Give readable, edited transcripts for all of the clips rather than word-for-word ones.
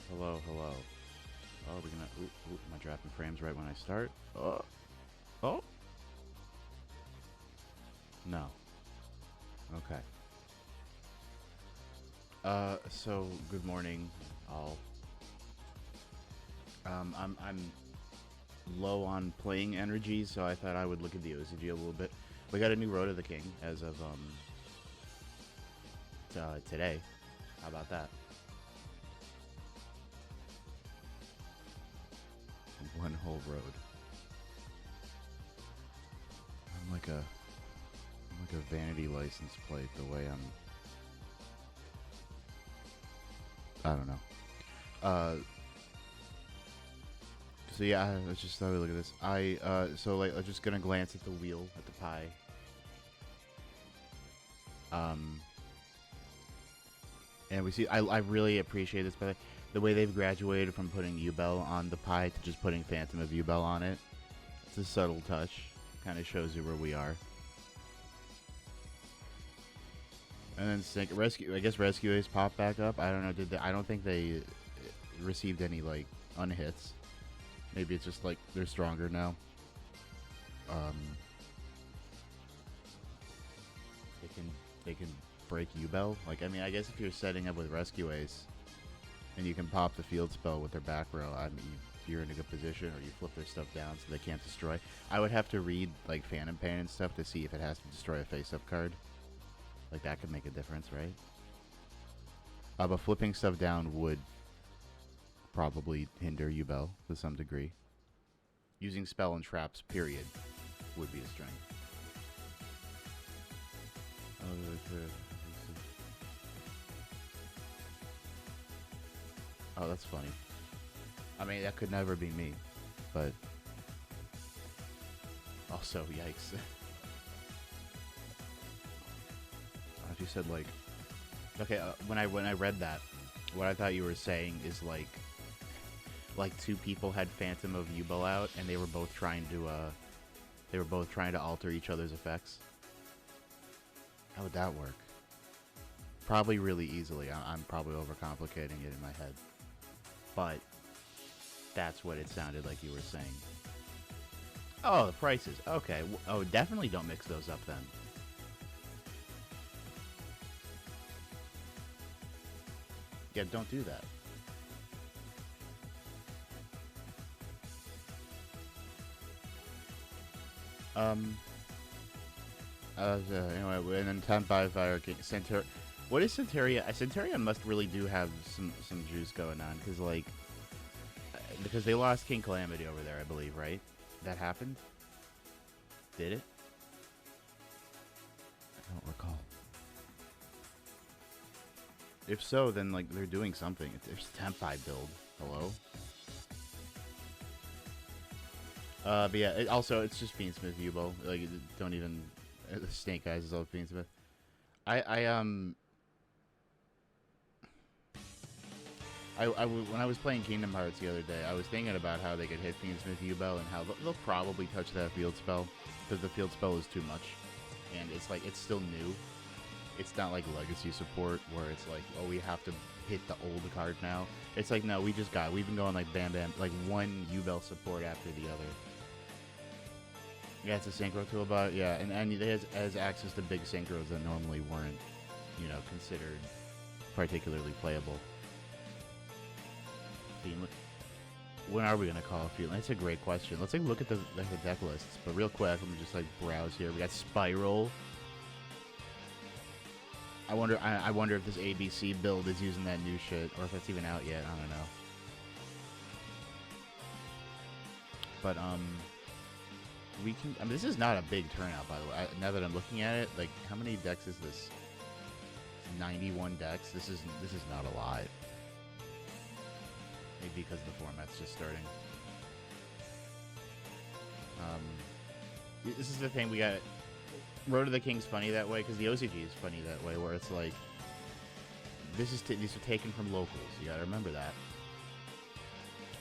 Hello, hello. Oh, we're gonna. Ooh, am I dropping frames right when I start? Oh. No. Okay. So good morning, all. I'm low on playing energy, so I thought I would look at the OCG a little bit. We got a new Road of the King as of today. How about that? One whole road. I'm like a vanity license plate. The way I don't know. So yeah, let's just thought we look at this. I'm just gonna glance at the wheel at the pie. And we see. I really appreciate this, but the way they've graduated from putting Yubel on the pie to just putting Phantom of Yubel on it. It's a subtle touch. Kind of shows you where we are. And then Sync Rescue. I guess Rescue Ace popped back up. I don't know. Did they? I don't think they received any like unhits. Maybe it's just like they're stronger now. They can break Yubel. Like, I mean, I guess if you're setting up with Rescue Ace and you can pop the field spell with their back row, I mean, you're in a good position, or you flip their stuff down so they can't destroy. I would have to read like Phantom Pain and stuff to see if it has to destroy a face-up card. Like, that could make a difference, right? But flipping stuff down would probably hinder Yubel to some degree. Using spell and traps, period, would be a strength. Oh, that's funny. I mean, that could never be me, but also, yikes. If you said like, okay, when I read that, what I thought you were saying is like two people had Phantom of Yubel out, and they were both trying to alter each other's effects. How would that work? Probably really easily. I'm probably overcomplicating it in my head, but that's what it sounded like you were saying. Oh, the prices. Okay. Oh, definitely don't mix those up then. Yeah, don't do that. Anyway, and then 10 by Fire King Center. What is Centuria? Centuria must really do have some juice going on, because they lost King Calamity over there, I believe, right? That happened. Did it? I don't recall. If so, then like they're doing something. There's Tempai build. Hello. But yeah. It's just Beansmith Yubo. Like, don't even. The Snake Eyes is all Beansmith. When I was playing Kingdom Hearts the other day, I was thinking about how they could hit Beansmith Yubel and how they'll probably touch that field spell, because the field spell is too much, and it's like it's still new. It's not like legacy support where it's like, oh, we have to hit the old card now. It's like, no, we've been going like bam bam, like one Yubel support after the other. Yeah, it's a synchro toolbot. Yeah, and it has access to big synchros that normally weren't, considered particularly playable. When are we gonna call a field? That's a great question. Let's look at the deck lists. But real quick, let me just browse here. We got Spiral. I wonder if this ABC build is using that new shit, or if it's even out yet. I don't know. But we can. I mean, this is not a big turnout, by the way. Now that I'm looking at it, like, how many decks is this? 91 decks. This is not a lot. Maybe because the format's just starting. This is the thing, we got. Road of the King's funny that way, because the OCG is funny that way, where it's like, these are taken from locals. You gotta remember that.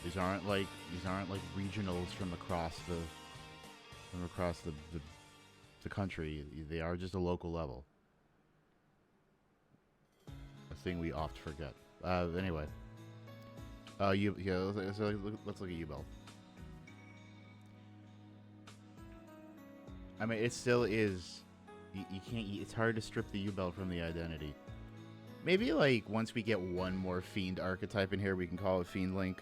These aren't like regionals from across the country. They are just a local level. A thing we oft forget. Anyway. Yeah, let's look at Yubel. I mean, it still is. You can't. It's hard to strip the Yubel from the identity. Maybe like once we get one more Fiend archetype in here, we can call it Fiend Link.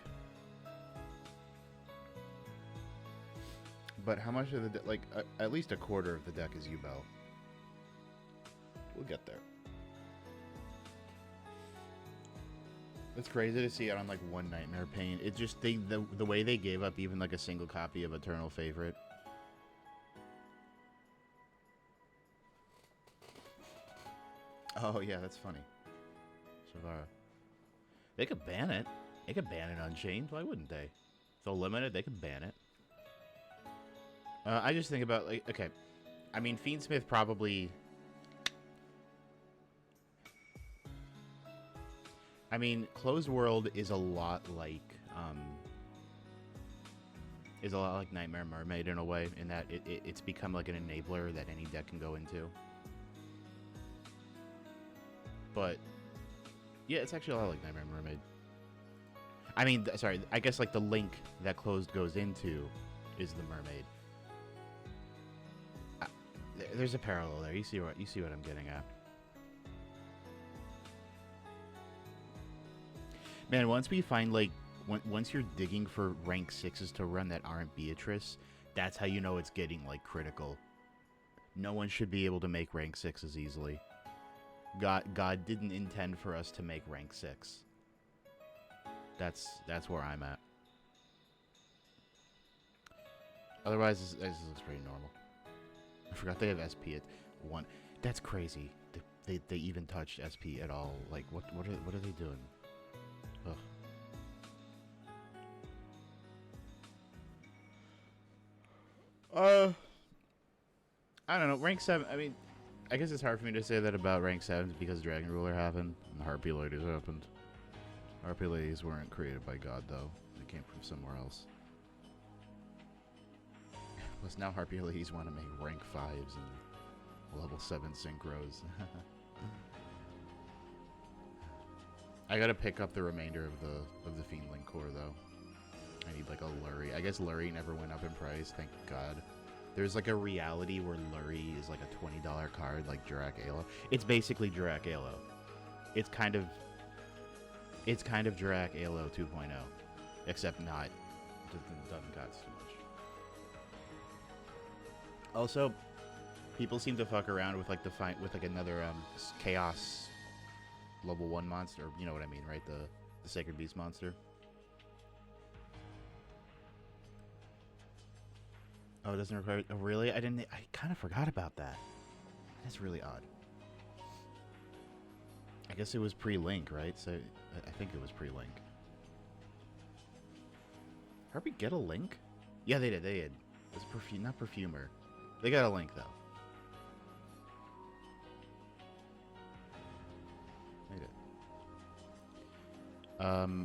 But how much of the like at least a quarter of the deck is Yubel. We'll get there. It's crazy to see it on like one Nightmare Pain. It just the way they gave up even like a single copy of Eternal Favorite. Oh yeah, that's funny. Shavara. They could ban it. They could ban it Unchained. Why wouldn't they? If they'll limit it, they could ban it. I just think about like okay. I mean, Fiendsmith probably. I mean, Closed World is a lot like Nightmare Mermaid in a way, in that it's become like an enabler that any deck can go into. But yeah, it's actually a lot like Nightmare Mermaid. I mean, sorry, I guess like the link that Closed goes into is the Mermaid. There's a parallel there. You see what I'm getting at. Man, once we find, like, once you're digging for rank 6s to run that aren't Beatrice, that's how you know it's getting, like, critical. No one should be able to make rank 6s easily. God didn't intend for us to make rank 6. That's where I'm at. Otherwise, this looks pretty normal. I forgot they have SP at 1. That's crazy. They even touched SP at all. Like, what are they doing? Ugh. I don't know. Rank 7, I mean, I guess it's hard for me to say that about rank 7s because Dragon Ruler happened and the Harpy Ladies happened. Harpy Ladies weren't created by God, though. They came from somewhere else. Plus, now Harpy Ladies want to make rank 5s and level 7 synchros. I gotta pick up the remainder of the Fiend Link core though. I need like a Lurie. I guess Lurie never went up in price, thank God. There's like a reality where Lurie is like a $20 card like Jurak Alo. It's basically Jurak Alo. It's kind of Jurak Alo 2.0. Except not. It doesn't cost too much. Also, people seem to fuck around with like another Chaos level 1 monster, you know what I mean, right? The Sacred Beast monster. Oh, it doesn't require... Oh, really? I kind of forgot about that. That's really odd. I guess it was pre-Link, right? So, I think it was pre-Link. Harpy get a Link? Yeah, they did. It's not Perfumer. They got a Link, though.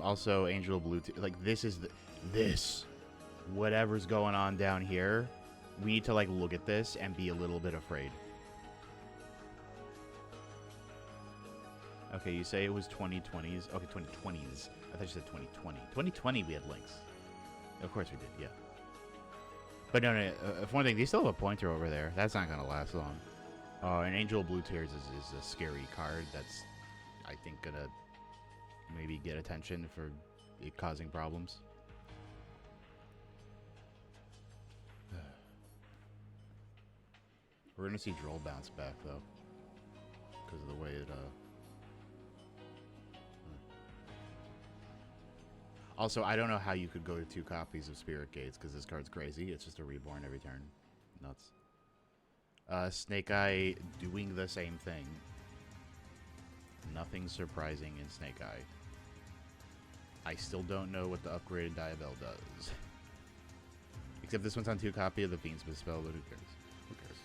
Also, Angel Blue, like, whatever's going on down here, we need to, like, look at this and be a little bit afraid. Okay, you say it was 2020s. Okay, 2020s. I thought you said 2020. 2020, we had links. Of course we did, yeah. But no, for one thing, they still have a pointer over there. That's not going to last long. And Angel Blue Tears is a scary card that's, I think, going to maybe get attention for it causing problems. We're going to see Droll bounce back, though. Because of the way it, Also, I don't know how you could go to 2 copies of Spirit Gates, because this card's crazy. It's just a reborn every turn. Nuts. Snake Eye doing the same thing. Nothing surprising in Snake Eye. I still don't know what the upgraded Diabell does. Except this one's on 2 copy of the Fiendsmith spell, but who cares? Who cares?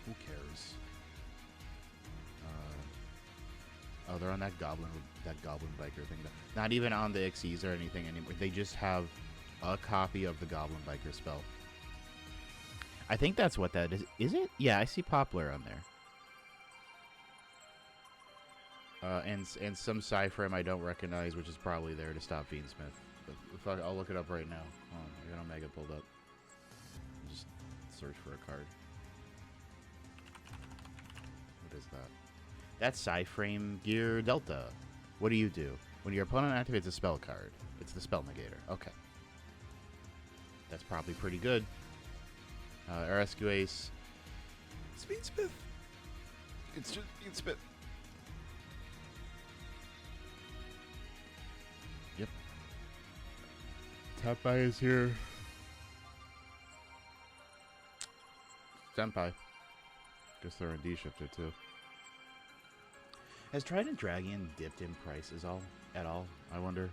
Who cares? Oh, they're on that goblin biker thing. Not even on the Xyz or anything anymore. They just have a copy of the goblin biker spell. I think that's what that is. Is it? Yeah, I see Poplar on there. And some Psyframe I don't recognize, which is probably there to stop Fiendsmith. But I'll look it up right now. Oh, I got Omega pulled up. Just search for a card. What is that? That's Psyframe Gear Delta. What do you do? When your opponent activates a spell card, it's the spell negator. Okay. That's probably pretty good. Rescue Ace. Speedsmith. It's just Speedsmith. Yep. Tapai is here. Senpai. Guess they're in D-shifter too. Has Trident Dragon dipped in price at all? I wonder.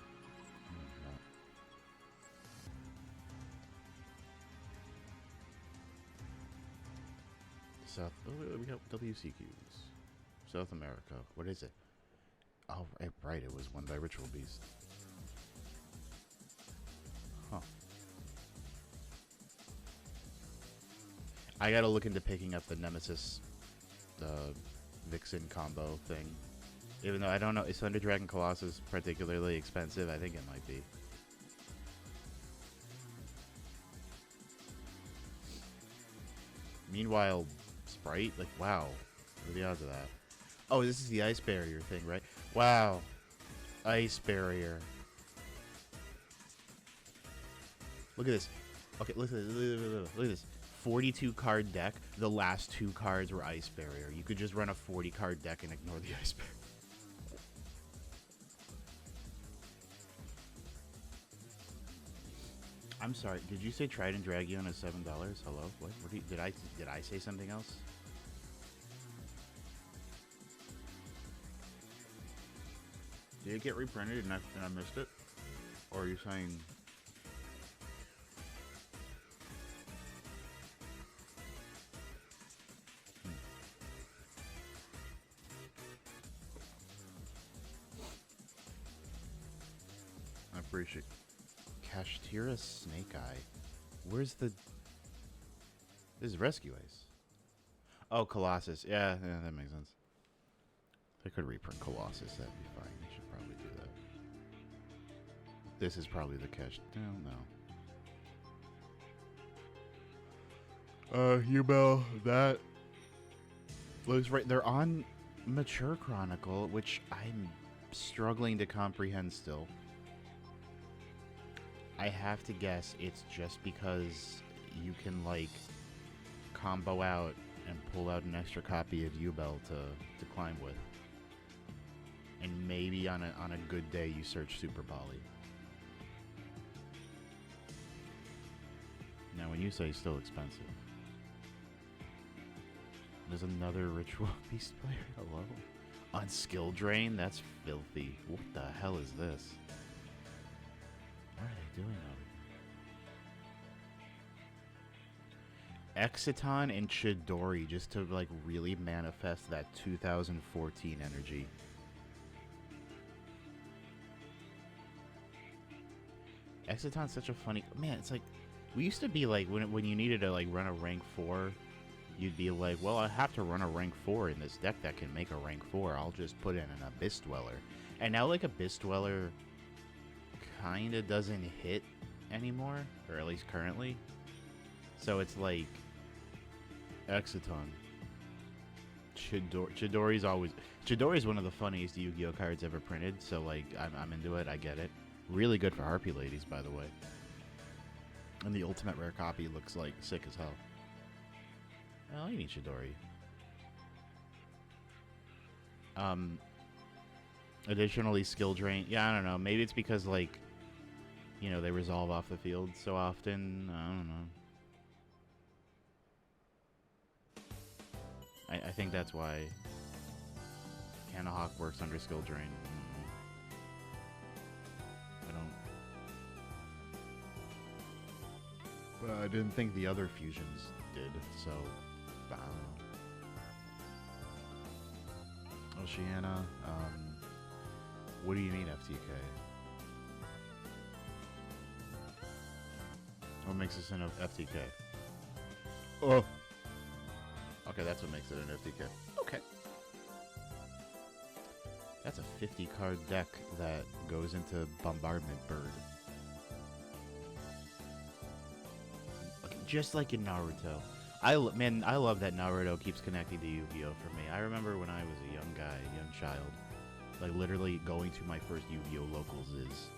South. Oh, we got WCQs. South America. What is it? Oh, right. It was won by Ritual Beast. Huh. I gotta look into picking up the Nemesis, Vixen combo thing. Even though I don't know, is Thunder Dragon Colossus particularly expensive? I think it might be. Meanwhile, Sprite? Like, wow. What are the odds of that? Oh, this is the Ice Barrier thing, right? Wow. Ice Barrier. Look at this. Okay, look at this. 42 card deck. The last 2 cards were Ice Barrier. You could just run a 40 card deck and ignore the Ice Barrier. I'm sorry. Did you say Trident Dragon is $7? Hello? What did I say something else? Did it get reprinted and I missed it? Or are you saying? I appreciate. Kashtira Snake Eye. Where's the? This is Rescue Ace. Oh, Colossus. Yeah, that makes sense. They could reprint Colossus. That'd be fine. They should probably do that. This is probably the cash. No. Yubel, that looks right. They're on Mature Chronicle, which I'm struggling to comprehend still. I have to guess it's just because you can, like, combo out and pull out an extra copy of Yubel to climb with. And maybe on a good day you search Super Bali. Now when you say still expensive. There's another Ritual Beast player. Hello? On Skill Drain? That's filthy. What the hell is this? What are they doing over here? Exiton and Chidori just to, like, really manifest that 2014 energy. Exiton's such a funny... Man, it's like... We used to be like, when you needed to, like, run a rank 4, you'd be like, well, I have to run a rank 4 in this deck that can make a rank 4. I'll just put in an Abyss Dweller. And now, like, Abyss Dweller kinda doesn't hit anymore, or at least currently. So it's like Exiton. Chidori's always... Chidori's one of the funniest Yu-Gi-Oh cards ever printed, so, like, I'm into it, I get it. Really good for Harpy Ladies, by the way. And the ultimate rare copy looks, like, sick as hell. Oh, you need Chidori. Additionally, skill drain. Yeah, I don't know. Maybe it's because, like, you know, they resolve off the field so often. I don't know. I think that's why Canahawk works under skill drain. I don't. But I didn't think the other fusions did, so I don't know. Oceana, what do you mean FTK? What makes this an FTK? Oh! Okay, that's what makes it an FTK. Okay. That's a 50 card deck that goes into Bombardment Bird. Okay, just like in Naruto. I love that Naruto keeps connecting to Yu-Gi-Oh for me. I remember when I was a young guy, a young child, like literally going to my first Yu-Gi-Oh locals is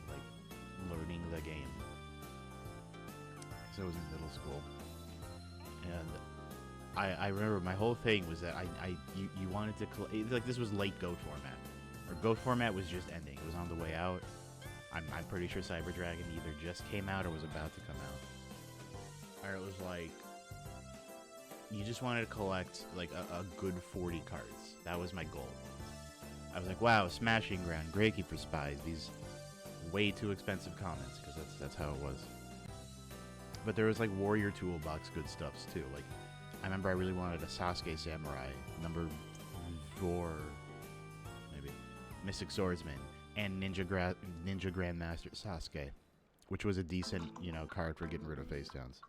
like learning the game. So I was in middle school, and I remember my whole thing was that you wanted to like this was late GOAT format, or GOAT format was just ending. It was on the way out. I'm pretty sure Cyber Dragon either just came out or was about to come out. Or it was like you just wanted to collect like a good 40 cards. That was my goal. I was like, wow, Smashing Ground, Grey Keeper Spies, these way too expensive commons, because that's how it was. But there was like Warrior Toolbox good stuffs too. Like I remember I really wanted a Sasuke Samurai, number 4, maybe, Mystic Swordsman, and Ninja Grandmaster Sasuke, which was a decent, card for getting rid of face downs.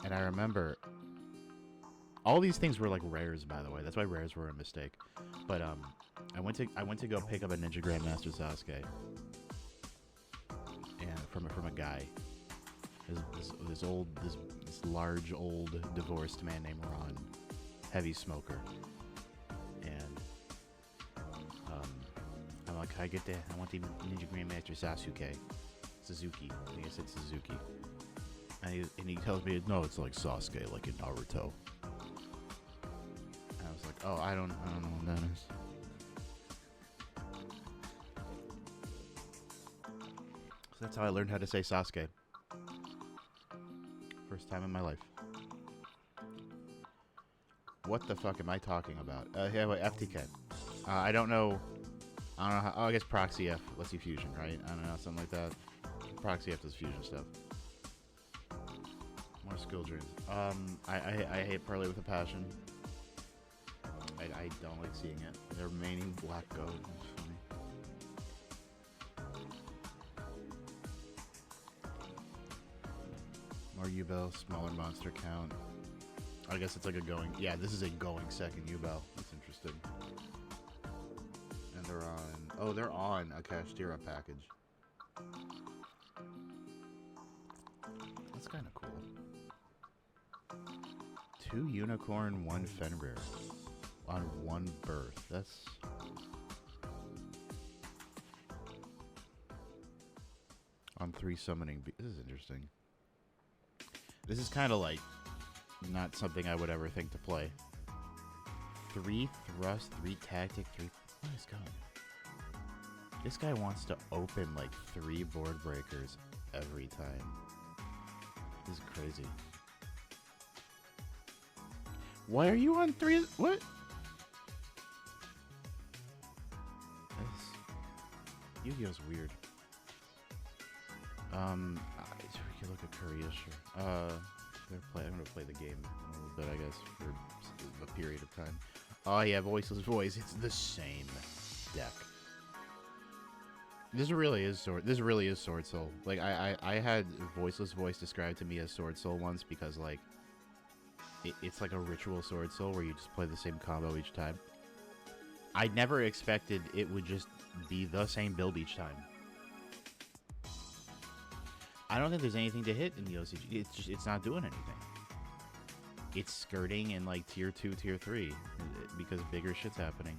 And I remember all these things were like rares, by the way. That's why rares were a mistake. But I went to go pick up a Ninja Grandmaster Sasuke, and from a guy. This large old divorced man named Ron, heavy smoker, and I'm like, I want the Ninja Grandmaster Suzuki. I think I said Suzuki, and he tells me no, it's like Sasuke, like in Naruto. And I was like, oh, I don't know what that is. So that's how I learned how to say Sasuke. First time in my life. What the fuck am I talking about? Yeah, wait, FTK. I don't know how. Oh, I guess Proxy F lets you fusion, right? I don't know, something like that. Proxy F does fusion stuff. More skill dreams. I hate Parlay with a passion. I don't like seeing it. The remaining black goat. It's funny. More Yubel, smaller monster count. I guess it's like a going... Yeah, this is a going second Yubel. That's interesting. And they're on... Oh, they're on a Kashtira package. That's kind of cool. 2 Unicorn, 1 Fenrir. On 1 birth. That's... On 3 summoning... This is interesting. This is kind of like not something I would ever think to play. 3 thrust, 3 tactic, 3... What is going? This guy wants to open like 3 board breakers every time. This is crazy. Why are you on 3? What? This Yu-Gi-Oh's weird. We could look at Korea, sure. I'm gonna play the game a little bit, I guess, for a period of time. Oh yeah, Voiceless Voice. It's the same deck. This really is Sword Soul. Like I had Voiceless Voice described to me as Sword Soul once because like it's like a ritual Sword Soul where you just play the same combo each time. I never expected it would just be the same build each time. I don't think there's anything to hit in the OCG. It's not doing anything. It's skirting in like tier 2, tier 3 because bigger shit's happening.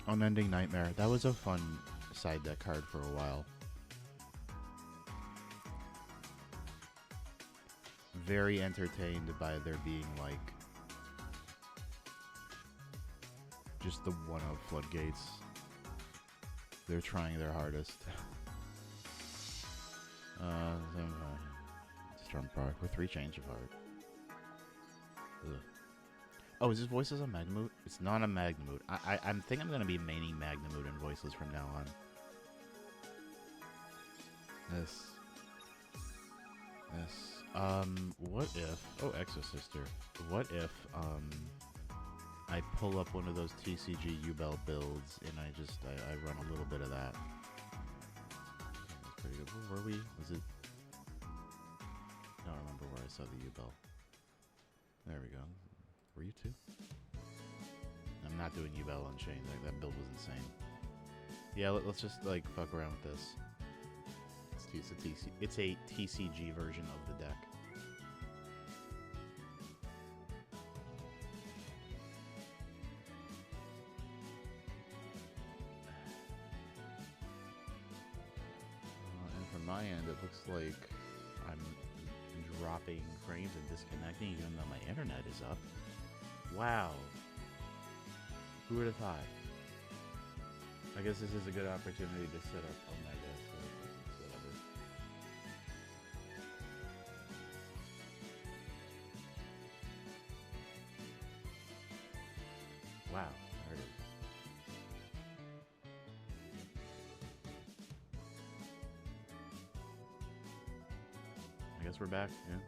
Unending Nightmare. That was a fun side deck card for a while. Very entertained by there being like just the 1-0 floodgates. They're trying their hardest. Storm Park with 3 Change of Heart. Ugh. Oh, is this Voiceless on Magnamoot? It's not a Magnamoot. I think I'm going to be maining Magnamoot and Voiceless from now on. This. What if... Oh, Exosister. What if, I pull up one of those TCG Yubel builds and I run a little bit of that. That's pretty good. Where were we? Was it... I don't remember. remember where I saw the Yubel. There we go. Were you too? I'm not doing Yubel Unchained. Like, that build was insane. Yeah, let's just like fuck around with this. It's a TCG version of the deck. And from my end, it looks like I'm dropping frames and disconnecting even though my internet is up. Wow. Who would have thought? I guess this is a good opportunity to set up Omega, so whatever. Wow, there it is. I guess we're back, yeah.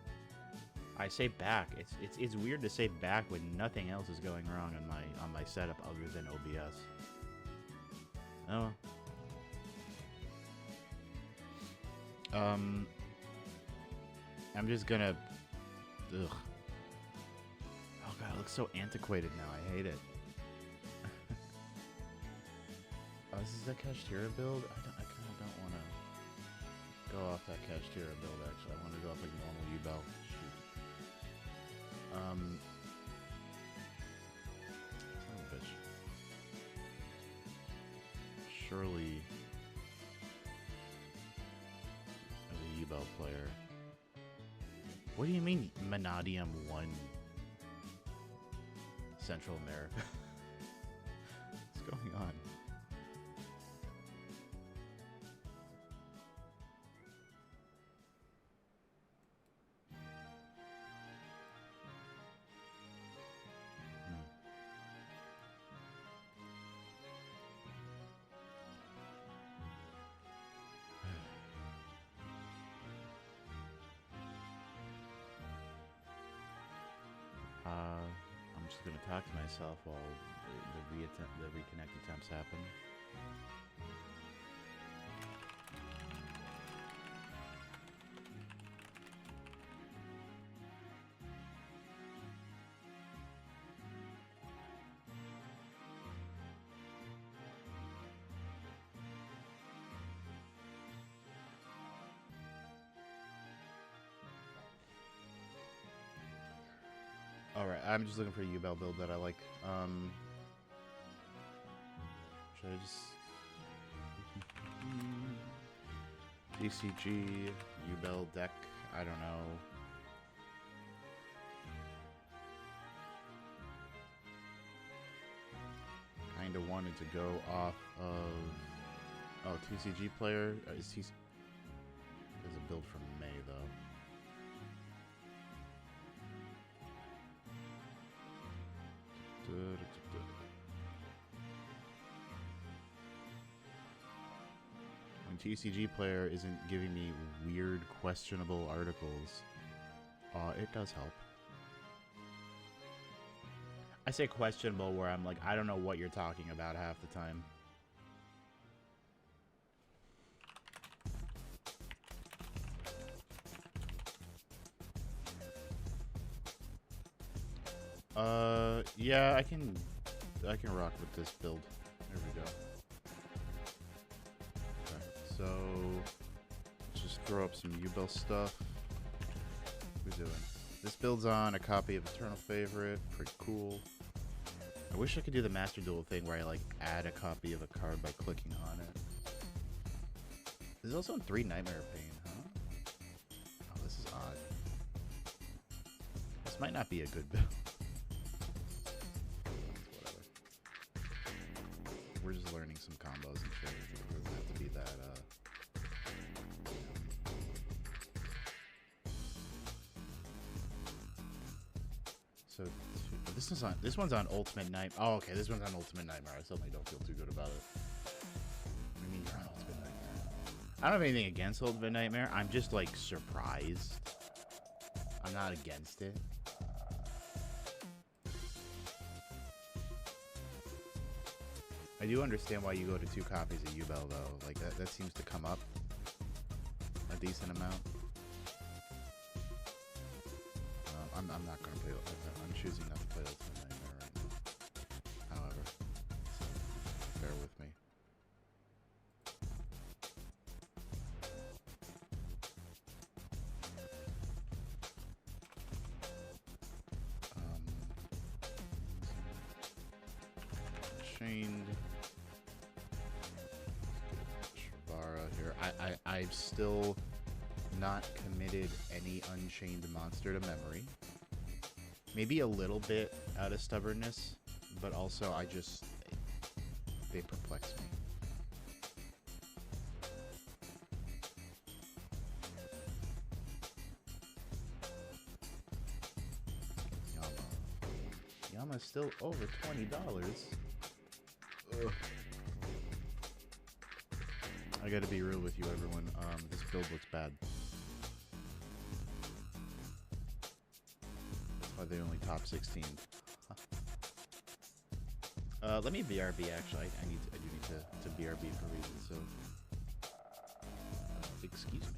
I say back. It's weird to say back when nothing else is going wrong on my setup other than OBS. Oh. I'm just gonna. Ugh. Oh god, it looks so antiquated now. I hate it. Oh, this is the Kashtira build. I kind of don't want to go off that Kashtira build. Actually, I want to go off like normal Yubel. Shoot. Son of a bitch. Surely, as a Yubel player. What do you mean, Manadium won Central America? What's going on? I'm just gonna talk to myself while the reconnect attempts happen. Alright, I'm just looking for a Yubel build that I like. Should I just... DCG, Yubel deck, I don't know. Kinda wanted to go off of... Oh, TCG player? There's a build from May, though. When TCG player isn't giving me weird, questionable articles, it does help. I say questionable where I'm like, I don't know what you're talking about half the time. Yeah, I can rock with this build. There we go. Okay, so let's just throw up some Yubel stuff. What are we doing? This build's on a copy of Eternal Favorite. Pretty cool. I wish I could do the Master Duel thing where I like add a copy of a card by clicking on it. This is also in 3 Nightmare Pain, huh? Oh, this is odd. This might not be a good build. We're just learning some combos and shit. It doesn't have to be that, So, this one's on Ultimate Nightmare. Oh, okay, this one's on Ultimate Nightmare. I suddenly don't feel too good about it. What do you mean you're on Ultimate Nightmare? I don't have anything against Ultimate Nightmare. I'm just, like, surprised. I'm not against it. I do understand why you go to 2 copies of Yubel, though. Like, that seems to come up a decent amount. I'm not gonna play. I'm choosing not to play Ultimate Nightmare right now. However, so bear with me. Chained. Shibara here. I've still not committed any Unchained monster to memory. Maybe a little bit out of stubbornness, but also they perplex me. Yama's still over $20. Ugh. I gotta be real with you, everyone. This build looks bad. That's why they only top 16. Let me BRB actually. I do need to BRB for reasons. So, excuse me.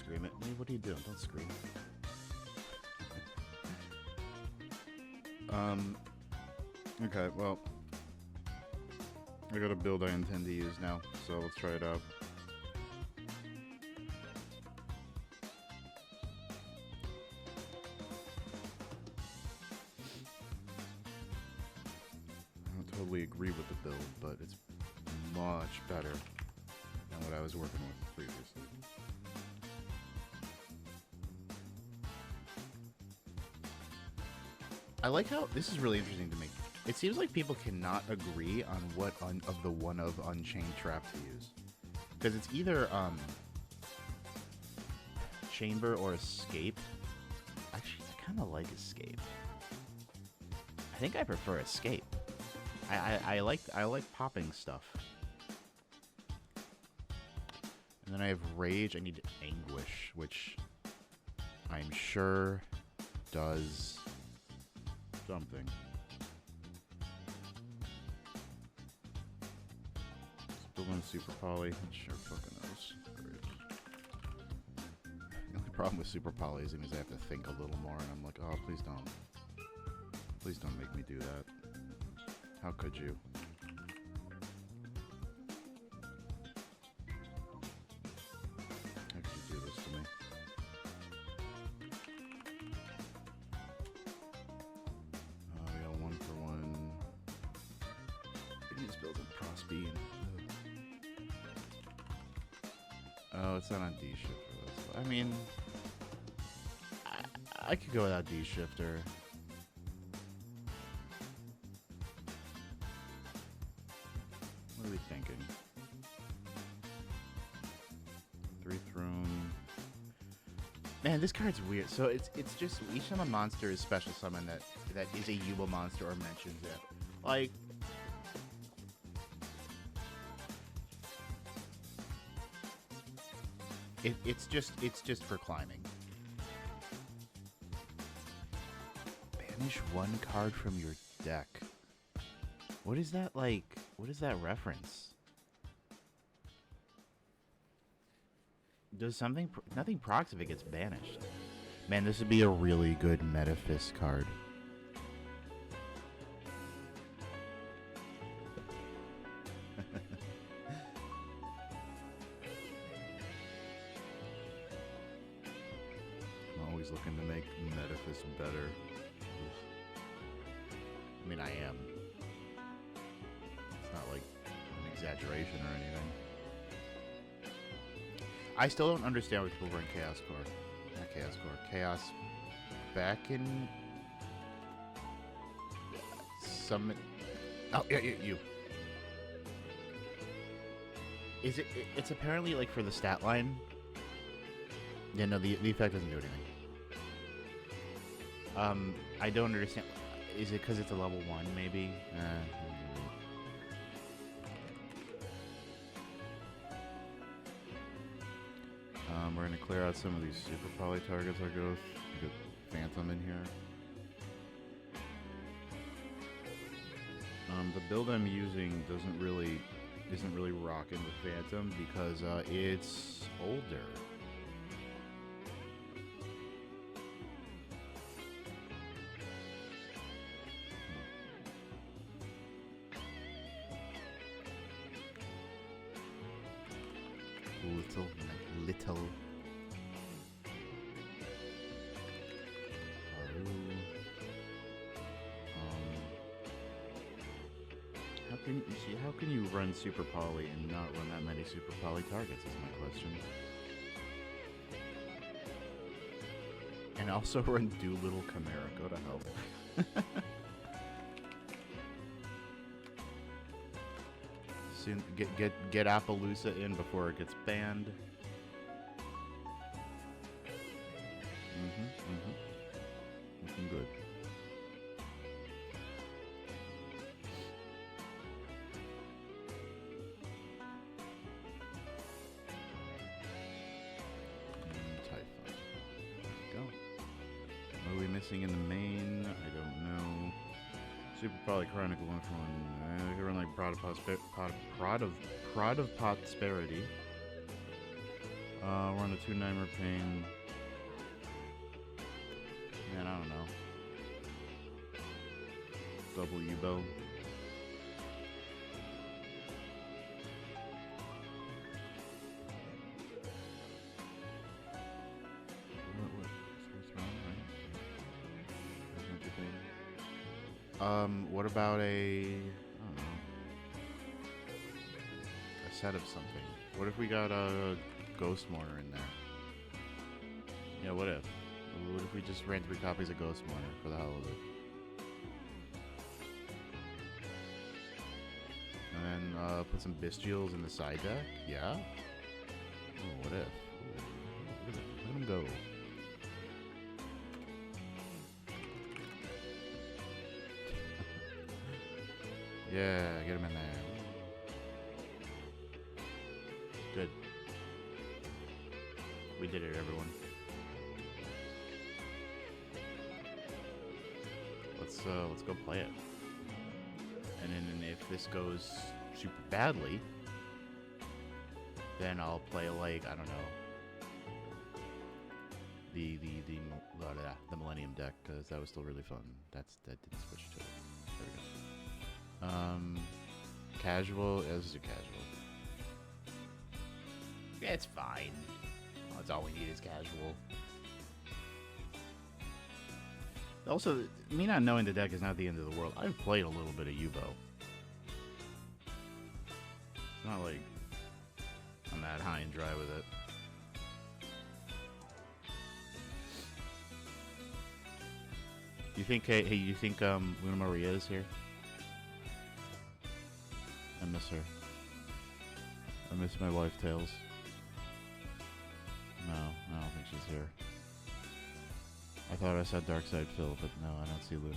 scream it. What are you doing? Don't scream. Okay, well, I got a build I intend to use now, so let's try it out. I don't totally agree with the build, but it's much better than what I was working with previously. I like how this is really interesting to me. It seems like people cannot agree on what of the one of Unchained Trap to use, because it's either Chamber or Escape. Actually, I kind of like Escape. I think I prefer Escape. I like popping stuff. And then I have Rage. I need Anguish, which I'm sure does something. Still on Super Poly. Sure fucking knows. Great. The only problem with Super Poly is I have to think a little more, and I'm like, oh, please don't. Please don't make me do that. How could you? How could you do this to me? We got 1-for-1. He's building Prosby. Oh, it's not on D-Shifter. I mean, I could go without D-Shifter. What are we thinking? 3 Throne. Man, this card's weird. So it's just each time a monster is special summon that is a Yubel monster or mentions it. Like, it's just for climbing. Banish 1 card from your deck. What is that like? What is that reference? Does something... Nothing procs if it gets banished. Man, this would be a really good Metaphys card. I'm always looking to make Metaphys better. I mean, I am. It's not like an exaggeration or anything. I still don't understand what people run Chaos Core. Not Chaos Core. Chaos back in... Summon... Oh, yeah, you. Is it... It's apparently, like, for the stat line. Yeah, no, the effect doesn't do anything. I don't understand. Is it because it's a level 1, maybe? We're going to clear out some of these Super Poly targets I go with. Get Phantom in here. The build I'm using isn't really rocking with Phantom because it's older. Little. How can you run Super Poly and not run that many Super Poly targets is my question. And also run Doolittle Chimera. Go to hell. Soon get Appaloosa in before it gets banned. Looking good. Typhon. There we go. What are we missing in the main? I don't know. Super Poly Chronicle 1-for-1. I can run like Prod of Prosperity. We're on the 2 Nightmare Pain. Man, I don't know. Double Yubel. What's wrong, right? What about I don't know, a set of something? What if we got a Ghost Mourner in there? Yeah, what if? What if we just ran 3 copies of Ghost Mourner for the hell of it? And then put some Bestials in the side deck? Yeah? Oh, what if? Ooh, look at him go. Yeah, get him in there. Good. We did it, everyone. Let's go play it. And then if this goes super badly, then I'll play like, I don't know, the Millennium deck, because that was still really fun. That didn't switch to it. There we go. Casual. Yeah, let's do casual. Yeah, it's fine. Well, that's all we need is casual. Also, me not knowing the deck is not the end of the world. I've played a little bit of Yubel. It's not like I'm that high and dry with it. You think, hey, you think Luna Maria is here? I miss her. I miss my wife, Tails. No, I don't think she's here. I thought I saw Darkside Phil, but no, I don't see Luna.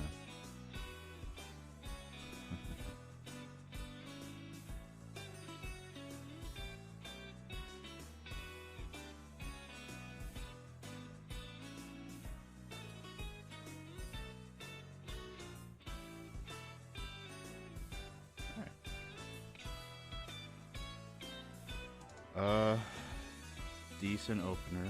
Alright. Decent opener.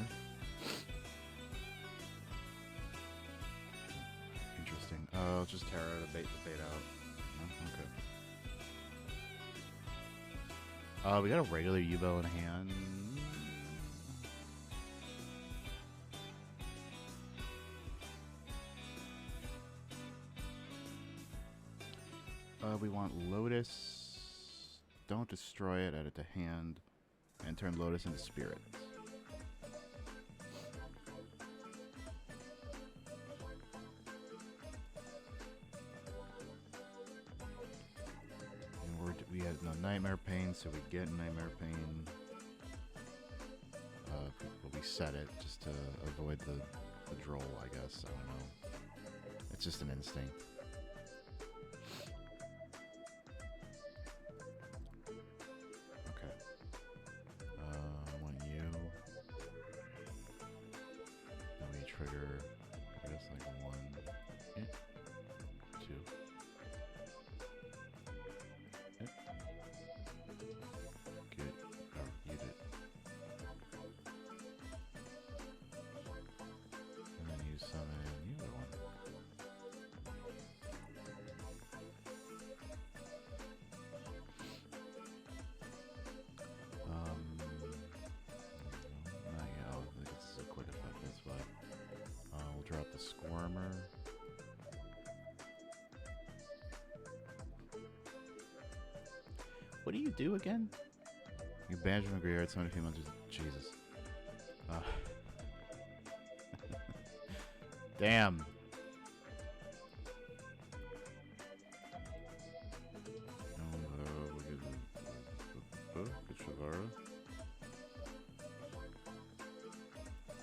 I'll just tear out a bait out. Oh, okay. We got a regular Yubel in hand. We want Lotus. Don't destroy it, add it to hand, and turn Lotus into Spirit. We had no Nightmare Pain, so we get Nightmare Pain. We set it just to avoid the droll, I guess. I don't know. It's just an instinct. Okay. I want you. Then we trigger, I guess, like 1, 2. Drop the Squirmer. What do you do again? You banish from the graveyard, summon a few monsters. Jesus. Damn. We'll get Shavara.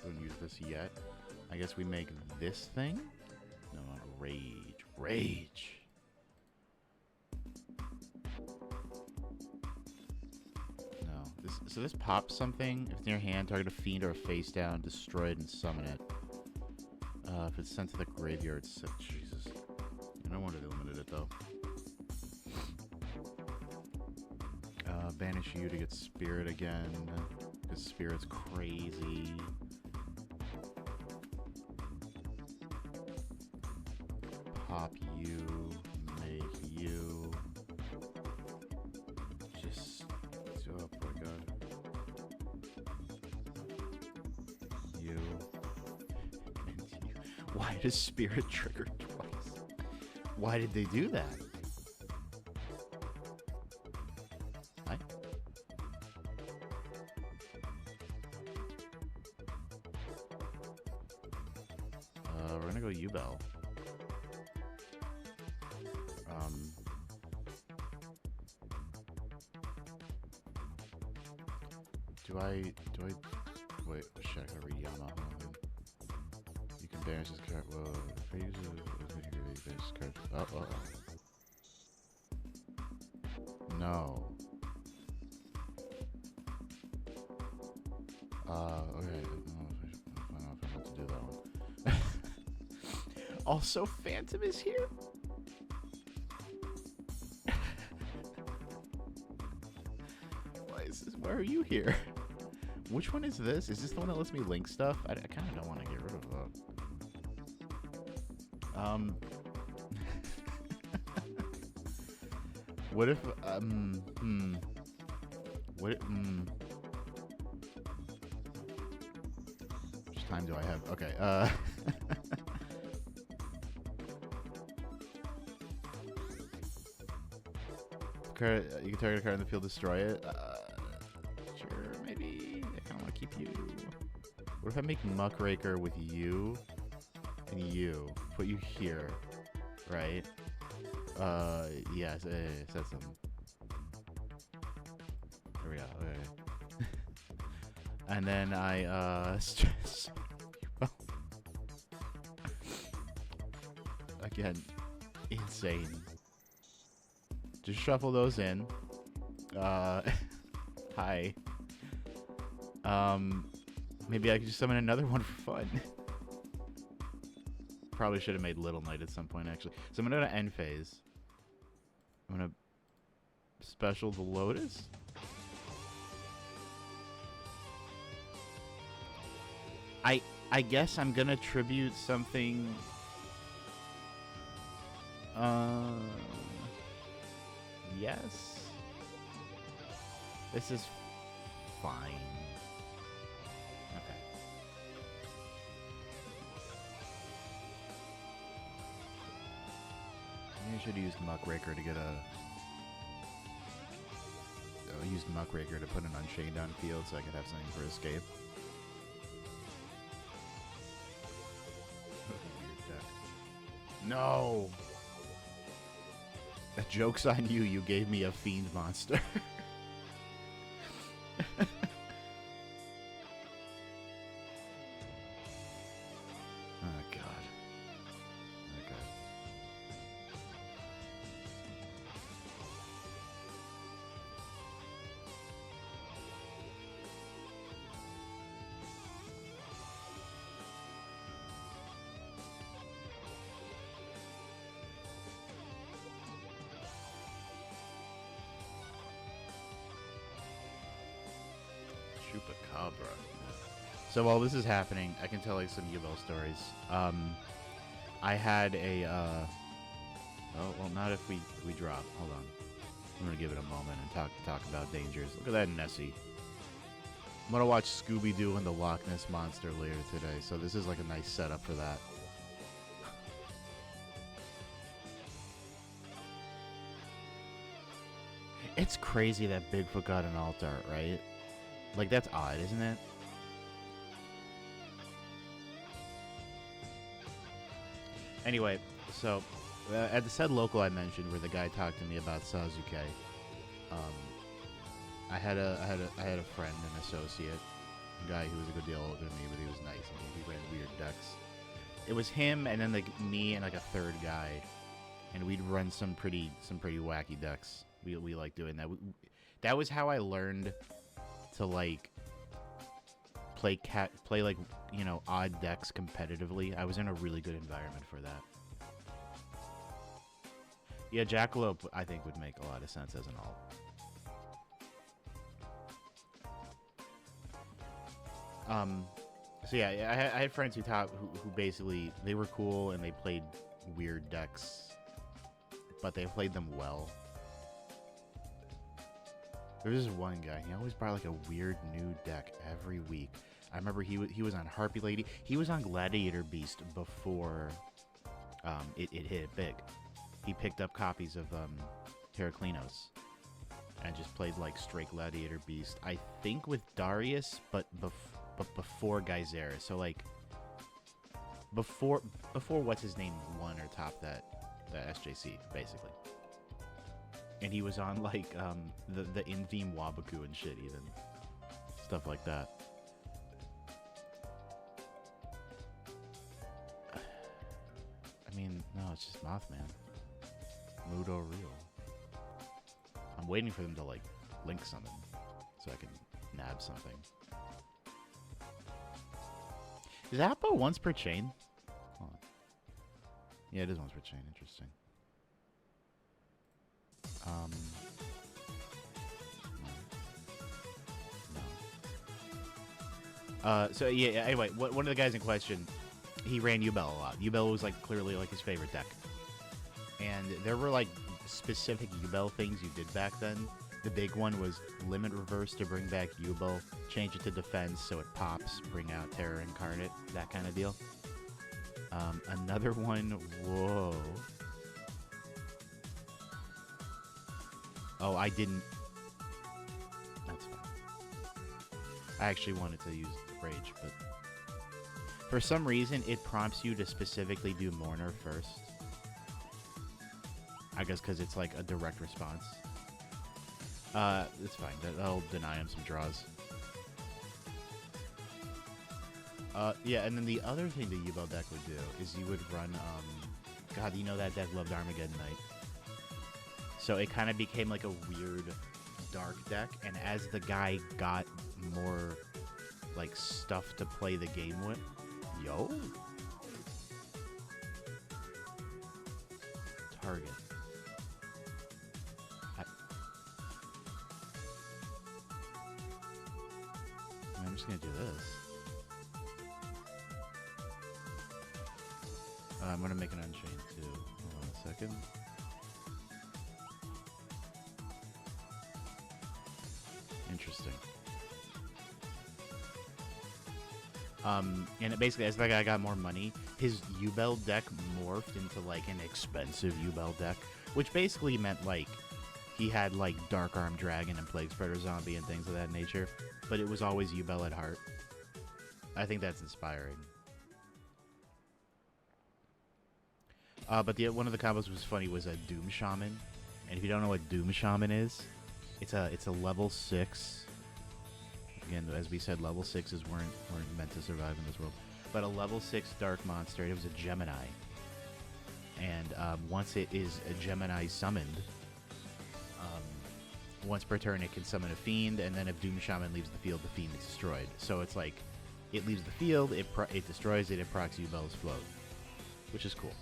Don't use this yet. I guess we make this thing? No, Rage. Rage! No. So this pops something. If it's in your hand, target a fiend or a face down, destroy it and summon it. If it's sent to the graveyard, Jesus. No wonder they limited it, though. Banish you to get Spirit again. This spirit's crazy. Pop you, make you. Just, oh my god. You. And you. Why does spirit trigger twice? Why did they do that? Hi. We're gonna go Yubel. Do I wait, shit, I gotta read Yama. You can banish this card. Whoa, if I use it, banish this card. Oh. No. Okay. I don't know if I meant to do that one. Also, Phantom is here? Why are you here? Which one is this? Is this the one that lets me link stuff? I kind of don't want to get rid of that. What if, what if, How much time do I have? Okay, you can target a card in the field, destroy it. Sure, maybe. I kind of want to keep you. What if I make Muckraker with you and you? Put you here, right? Yes, it says something. There we go. Okay. And then I stress. Again, insane. Just shuffle those in. Hi. Maybe I could just summon another one for fun. Probably should have made Little Knight at some point, actually. So I'm gonna go to end phase. I'm gonna special the Lotus. I guess I'm gonna tribute something. Yes. This is fine. Okay. Maybe I should have used Muckraker to get a... I used Muckraker to put an Unchained on field so I could have something for escape. No! That joke's on you. You gave me a fiend monster. Oh, God. Okay. Chupacabra. So while this is happening, I can tell like some Yubel stories. I had a oh well, not if we drop. Hold on, I'm gonna give it a moment and talk about dangers. Look at that Nessie. I'm gonna watch Scooby Doo and the Loch Ness Monster later today, so this is like a nice setup for that. It's crazy that Bigfoot got an alt art, right? Like, that's odd, isn't it? Anyway, so at the said local I mentioned, where the guy talked to me about Sasuke, I had a friend, an associate, a guy who was a good deal older than me, but he was nice and he ran weird decks. It was him and then like me and like a third guy, and we'd run some pretty wacky decks. We like doing that. That was how I learned to like play like, you know, odd decks competitively. I was in a really good environment for that. Yeah, Jackalope I think would make a lot of sense as an alt. Um, so yeah, I had friends who basically they were cool and they played weird decks, but they played them well. There was this one guy. He always brought like a weird new deck every week. I remember he was on Harpy Lady. He was on Gladiator Beast before it hit it big. He picked up copies of Heraclinos and just played like straight Gladiator Beast. I think with Darius, but before Geyser. So like before what's his name won or topped that SJC basically. And he was on like the in-theme Wabaku and shit, even stuff like that. I mean, no, it's just Mothman. Mudo Real. I'm waiting for them to like link something so I can nab something. Is Appo once per chain? Hold on. Yeah, it is once per chain. Interesting. No. So yeah. Anyway, one of the guys in question, he ran Yubel a lot. Yubel was like clearly like his favorite deck, and there were like specific Yubel things you did back then. The big one was limit reverse to bring back Yubel, change it to defense so it pops, bring out Terror Incarnate, that kind of deal. Another one, whoa. Oh, I didn't. That's fine. I actually wanted to use Rage, but for some reason, it prompts you to specifically do Mourner first. I guess because it's like a direct response. It's fine. That'll deny him some draws. Yeah, and then the other thing the Yubel deck would do is you would run, God, you know that deck loved Armageddon Knight. So it kind of became like a weird dark deck, and as the guy got more like stuff to play the game with, target. I'm just gonna do this. I'm gonna make an Unchained too. Hold on a second. Interesting. And it basically, as that guy got more money, his Yubel deck morphed into like an expensive Yubel deck, which basically meant like he had like Dark Arm Dragon and Plague Spreader Zombie and things of that nature, but it was always Yubel at heart. I think that's inspiring. But one of the combos was funny was a Doom Shaman, and if you don't know what Doom Shaman is, it's a level 6. Again, as we said, level 6s weren't meant to survive in this world. But a level 6 dark monster. It was a Gemini, and once it is a Gemini summoned, once per turn it can summon a fiend, and then if Doom Shaman leaves the field, the fiend is destroyed. So it's like it leaves the field, it destroys it, it procs Yubel's float, which is cool.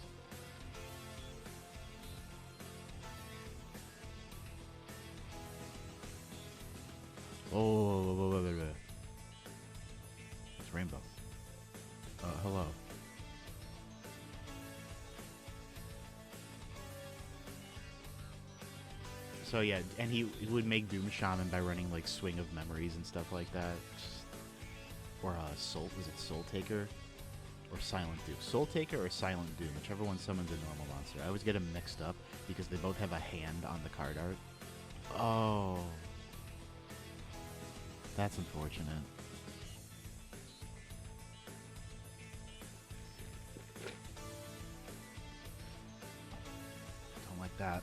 Oh, it's Rainbow. Hello. So yeah, and he would make Doom Shaman by running like Swing of Memories and stuff like that. Or Soul, was it Soul Taker? Or Silent Doom? Soul Taker or Silent Doom, whichever one summons a normal monster. I always get them mixed up because they both have a hand on the card art. Oh. That's unfortunate. Don't like that.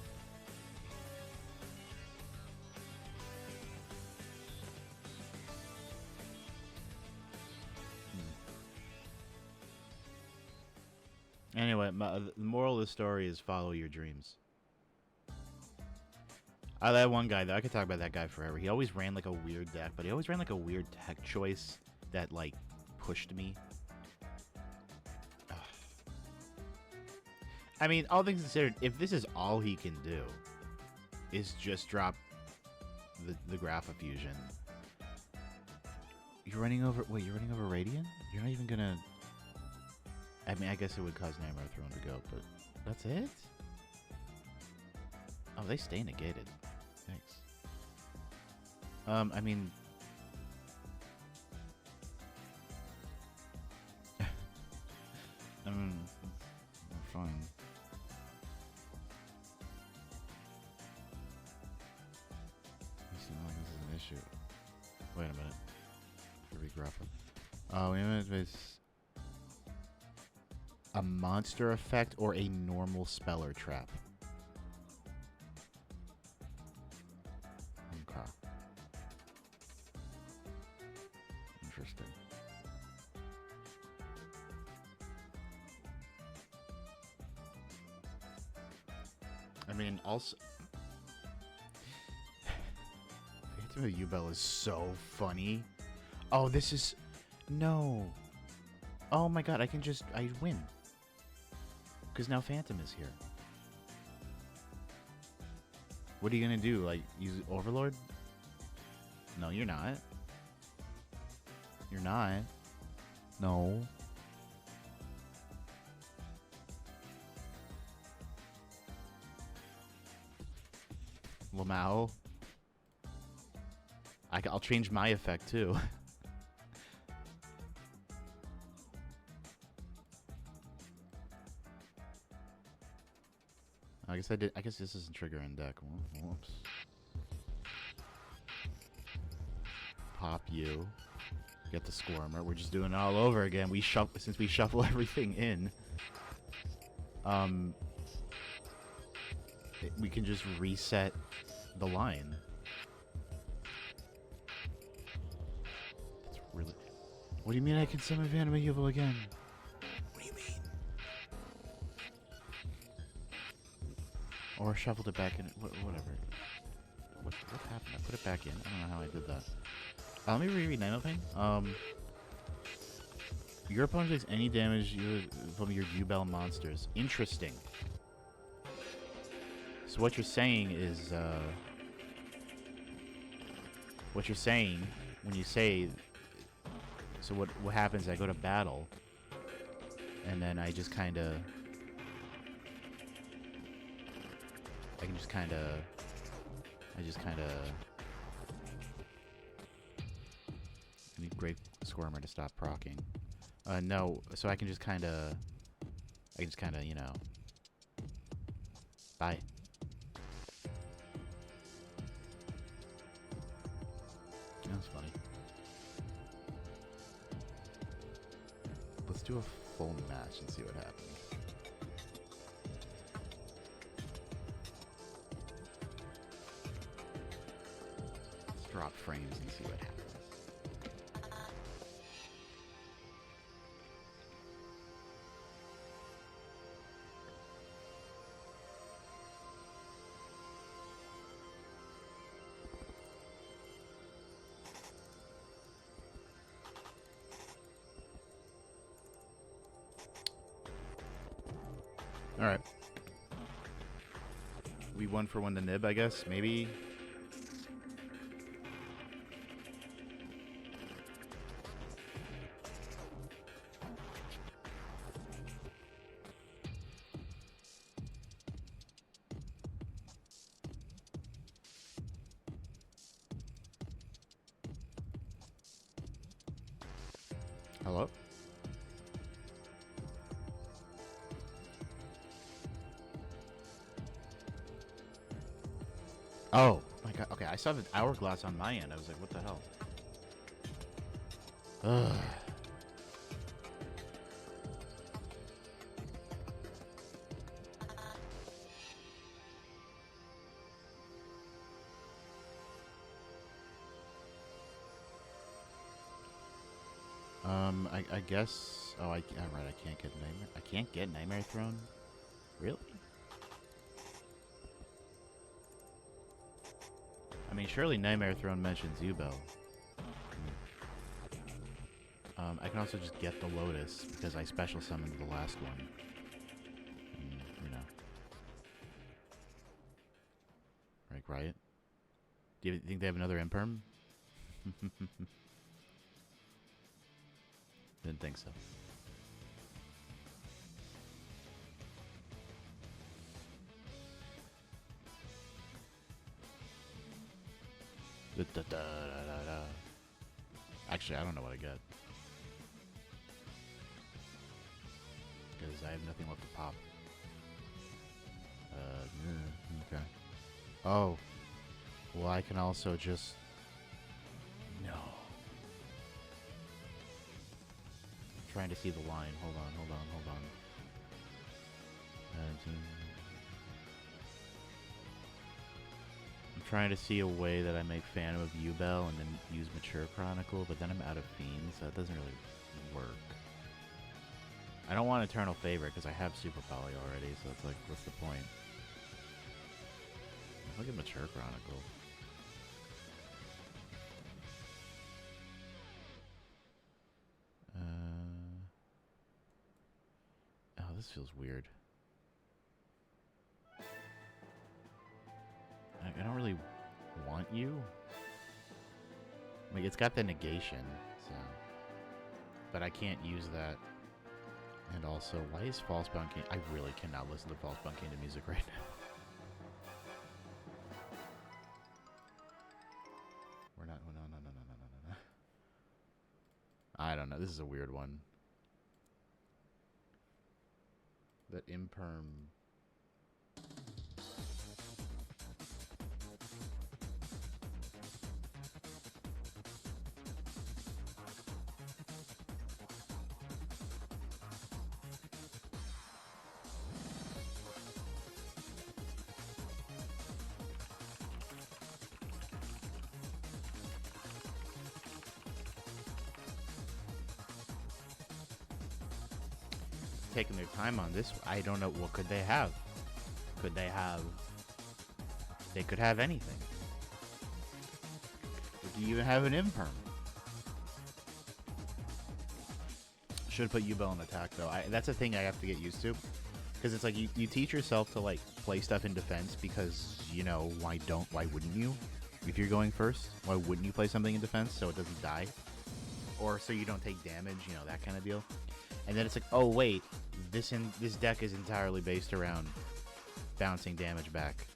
Anyway, the moral of the story is follow your dreams. That one guy, though, I could talk about that guy forever. He always ran like a weird deck, but he always ran like a weird tech choice that like pushed me. Ugh. I mean, all things considered, if this is all he can do, is just drop the Grapha Fusion, You're running over. Wait, you're running over Radiant? You're not even gonna. I mean, I guess it would cause Nightmare Throne to go, but that's it? Oh, they stay negated. Thanks. I mean. I mean, fine. This is an issue. Wait a minute. Regraph it. Oh, we have a monster effect or a normal spell or trap. Okay. Interesting. I mean, also, Phantom of Yubel is so funny. Oh, this is no. Oh my god, I win. Because now Phantom is here. What are you gonna do? Like, use Overlord? No, you're not. You're not. No. Lamau. I'll change my effect too. I guess I did. I guess this isn't trigger in deck. Whoops. Pop you. Get the Squirmer. We're just doing it all over again. Since we shuffle everything in. We can just reset the line. That's really. What do you mean I can summon Phantom of Yubel again? What do you mean? Or shuffled it back in. Whatever. What happened? I put it back in. I don't know how I did that. Let me reread Nano Pain. Your opponent takes any damage from your Yubel monsters. Interesting. So what you're saying is, what you're saying when you say, so what happens? I go to battle, and then I just kind of, I need Great Squirmer to stop proccing. No, so I can just kind of, you know, bye. That's funny. Let's do a full match and see what happens. Let's drop frames and see what happens. Alright. We 1-for-1 the nib, I guess. Maybe. Hello? Oh my god. Okay, I saw the hourglass on my end. I was like, what the hell? Ugh. I guess. Oh, right. I can't get Nightmare. I can't get Nightmare Throne. Really? I mean, surely Nightmare Throne mentions Yubel. I can also just get the Lotus because I special summoned the last one. And, you know. Right? Do you think they have another Imperm? Didn't think so. Actually, I don't know what I got. Because I have nothing left to pop. Okay. Oh. Well, I can also just... No. I'm trying to see the line. Hold on. I'm trying to see a way that I make Phantom of Yubel and then use Mature Chronicle, but then I'm out of Fiends, so that doesn't really work. I don't want Eternal Favorite because I have Super Poly already, so it's like, what's the point? Look at Mature Chronicle. Oh, this feels weird. I don't really want you. Like, it's got the negation, so... But I can't use that. And also, why is Falsebound King... I really cannot listen to Falsebound Kingdom music right now. We're not... No. I don't know. This is a weird one. That imperm... taking their time on this. I don't know. What could they have? Could they have... They could have anything. Do you even have an imperm? Should put Yubel in attack, though. That's a thing I have to get used to. Because it's like, you teach yourself to, like, play stuff in defense because, you know, why wouldn't you? If you're going first, why wouldn't you play something in defense so it doesn't die? Or so you don't take damage, you know, that kind of deal. And then it's like, oh, wait, this deck is entirely based around bouncing damage back.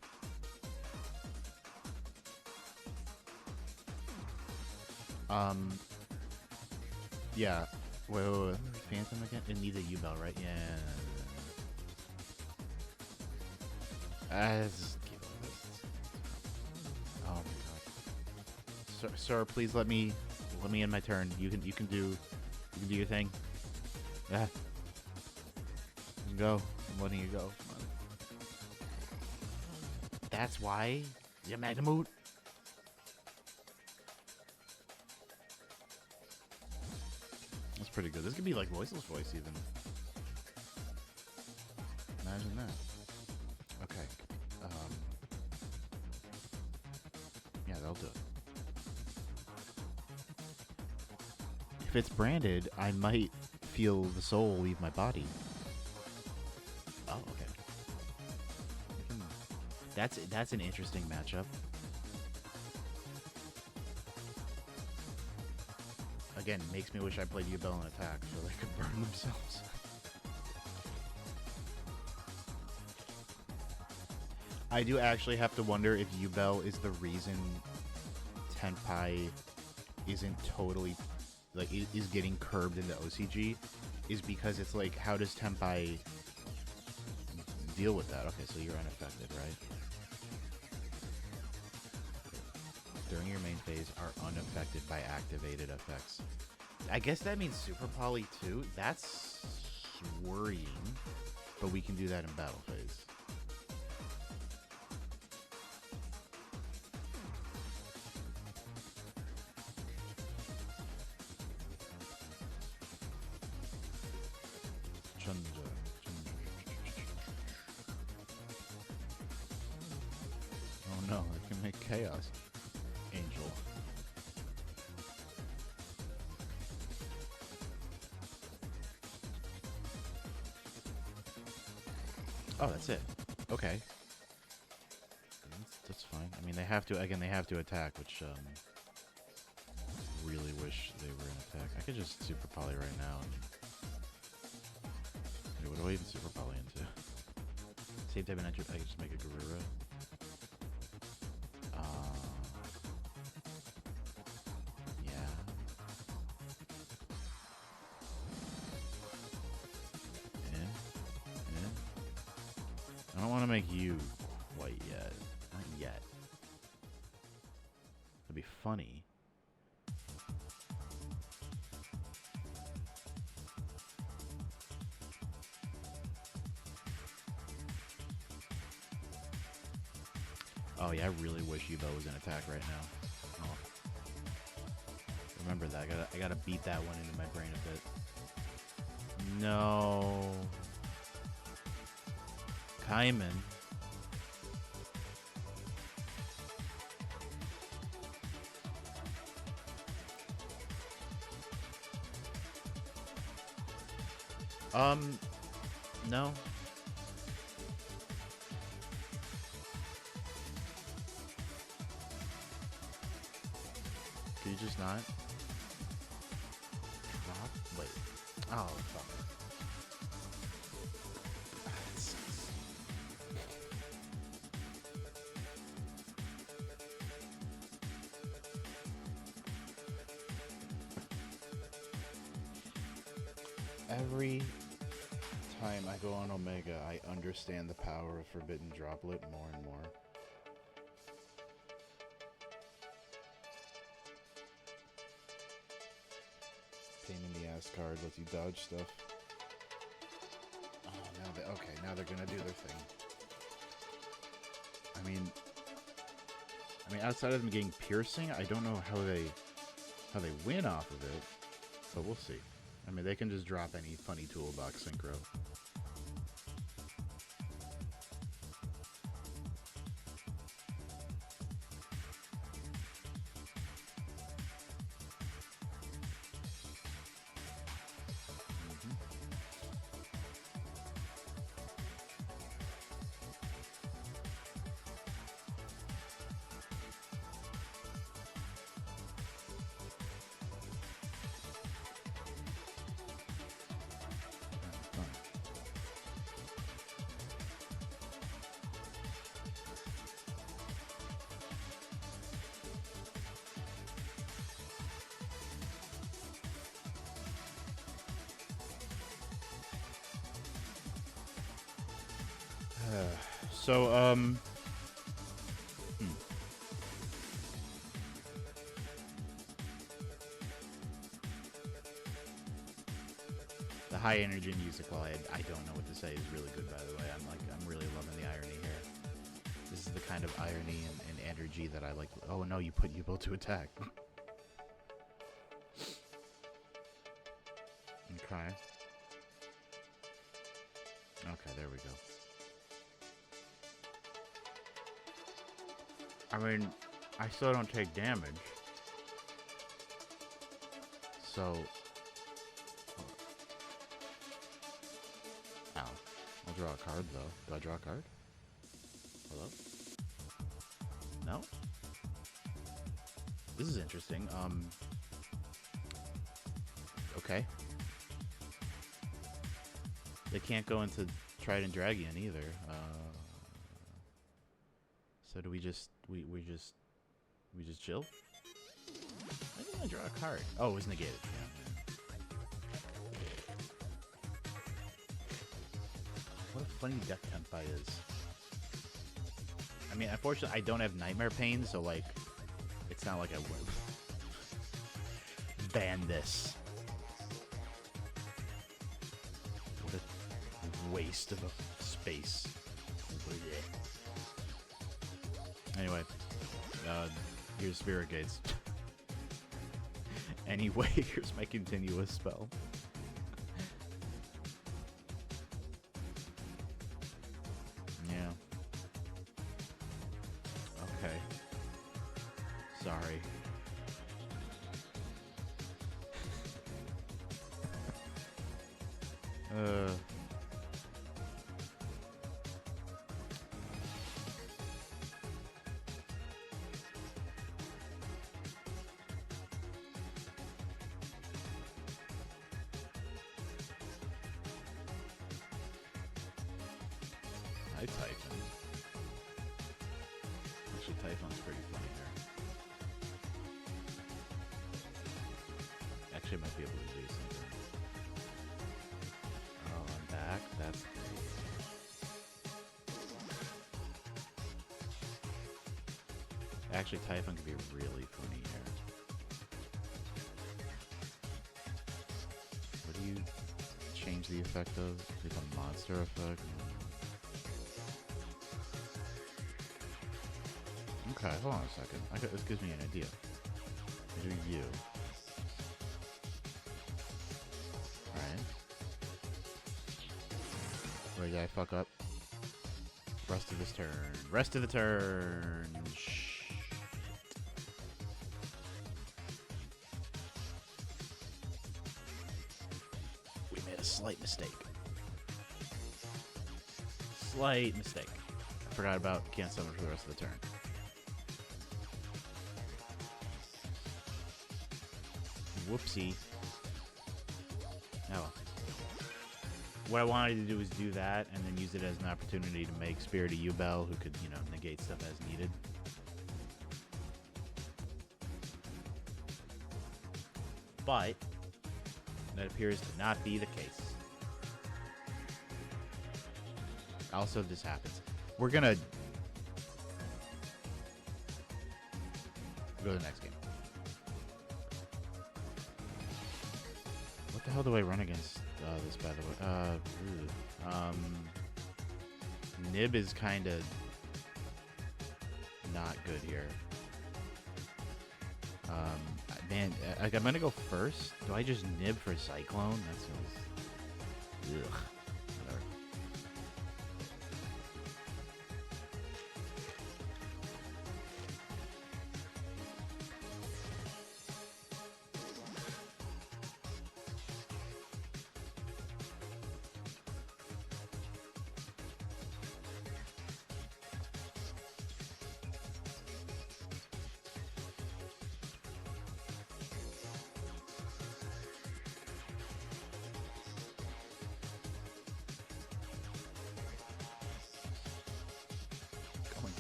Yeah. Wait. Phantom again? It needs a Yubel, right? Yeah. Just keep it like this. Oh my god. Sir, please let me end my turn. You can do your thing. Yeah. You can go. I'm letting you go. Come on. That's why you're Magnamoot. That's pretty good. This could be like Voiceless Voice even. Imagine that. Okay. Yeah, that'll do it. If it's branded, I might feel the soul leave my body. Oh, okay. That's an interesting matchup. Again, makes me wish I played Yubel in attack so they could burn themselves. I do actually have to wonder if Yubel is the reason Tenpai isn't totally, like, is getting curbed into OCG, is because it's like, how does Tenpai deal with that? Okay, so you're unaffected, right? During your main phase are unaffected by activated effects. I guess that means Super Poly too. That's worrying, but we can do that in battle phase. Oh no, it can make chaos. Angel. Oh, that's it. Okay. That's fine. I mean, they have to, again, they have to attack, which, really wish they were in attack. attack. I could just super poly right now. Wait, what do I even super poly into? Same type of nature. I could just make a Garura. Yeah. Yeah. I don't want to make you quite yet. Not yet. That'd be funny. Oh yeah, I really wish Yubel was in attack right now. Oh. Remember that. I gotta beat that one into my brain a bit. No. Kaiman. No. Could you just not? Drop? Wait. Oh, fuck. Every time I go on Omega, I understand the power of Forbidden Droplet more and more. Pain in the ass card, lets you dodge stuff. Oh, now they're gonna do their thing. I mean, outside of them getting piercing, I don't know how they win off of it, but we'll see. I mean, they can just drop any funny toolbox synchro. So, the high energy music, while I don't know what to say, is really good, by the way. I'm really loving the irony here. This is the kind of irony and energy that I like. Oh no, you put Yubel to attack. Okay. Okay, there we go. I mean, I still don't take damage. So... Ow. I'll draw a card, though. Do I draw a card? Hello? No? This is interesting. Okay. They can't go into Trident Dragon either. So do we just we just chill? Why didn't I draw a card? Oh, it was negated. Yeah. What a funny deck temp is. I mean, unfortunately, I don't have Nightmare Pain, so like, it's not like I would ban this. What a waste of a space. Anyway, here's Spirit Gates. Anyway, here's my continuous spell. Yeah. Okay. Sorry. I Typhon. Actually, Typhon's pretty funny there. Actually, I might be able to do something. Oh, I'm back. That's great. Actually, Typhon could be really funny here. What do you change the effect of? Like a monster effect? Okay, hold on a second. This gives me an idea. I do you. Alright. Wait, did I fuck up? Rest of this turn. Rest of the turn. Shh. We made a slight mistake. Slight mistake. I forgot about can't summon for the rest of the turn. Whoopsie. Oh. What I wanted to do was do that and then use it as an opportunity to make Spirit of Yubel, who could, you know, negate stuff as needed. But that appears to not be the case. Also, if this happens, we're gonna go to the next game. What the hell do I run against this, by the way? Nib is kind of not good here. Man, like, I'm gonna go first. Do I just Nib for Cyclone? That feels... Ugh. Whatever.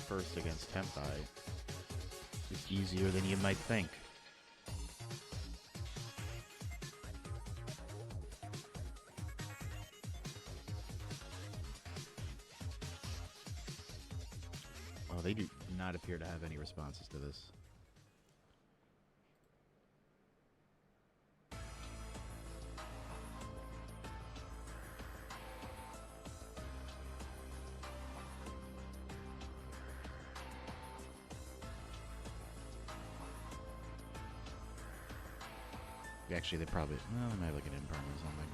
First against Tempai. It's easier than you might think. Oh, they do not appear to have any responses to this. Actually, they probably... Well, they might look at Imperm or something.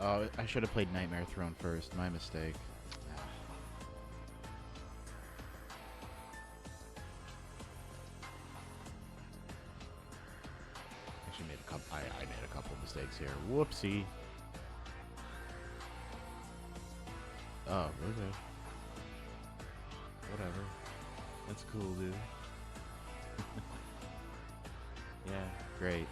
Oh, I should have played Nightmare Throne first. My mistake. Actually made a couple... I made a couple mistakes here. Whoopsie. Oh, okay. Whatever. That's cool, dude. Yeah, great.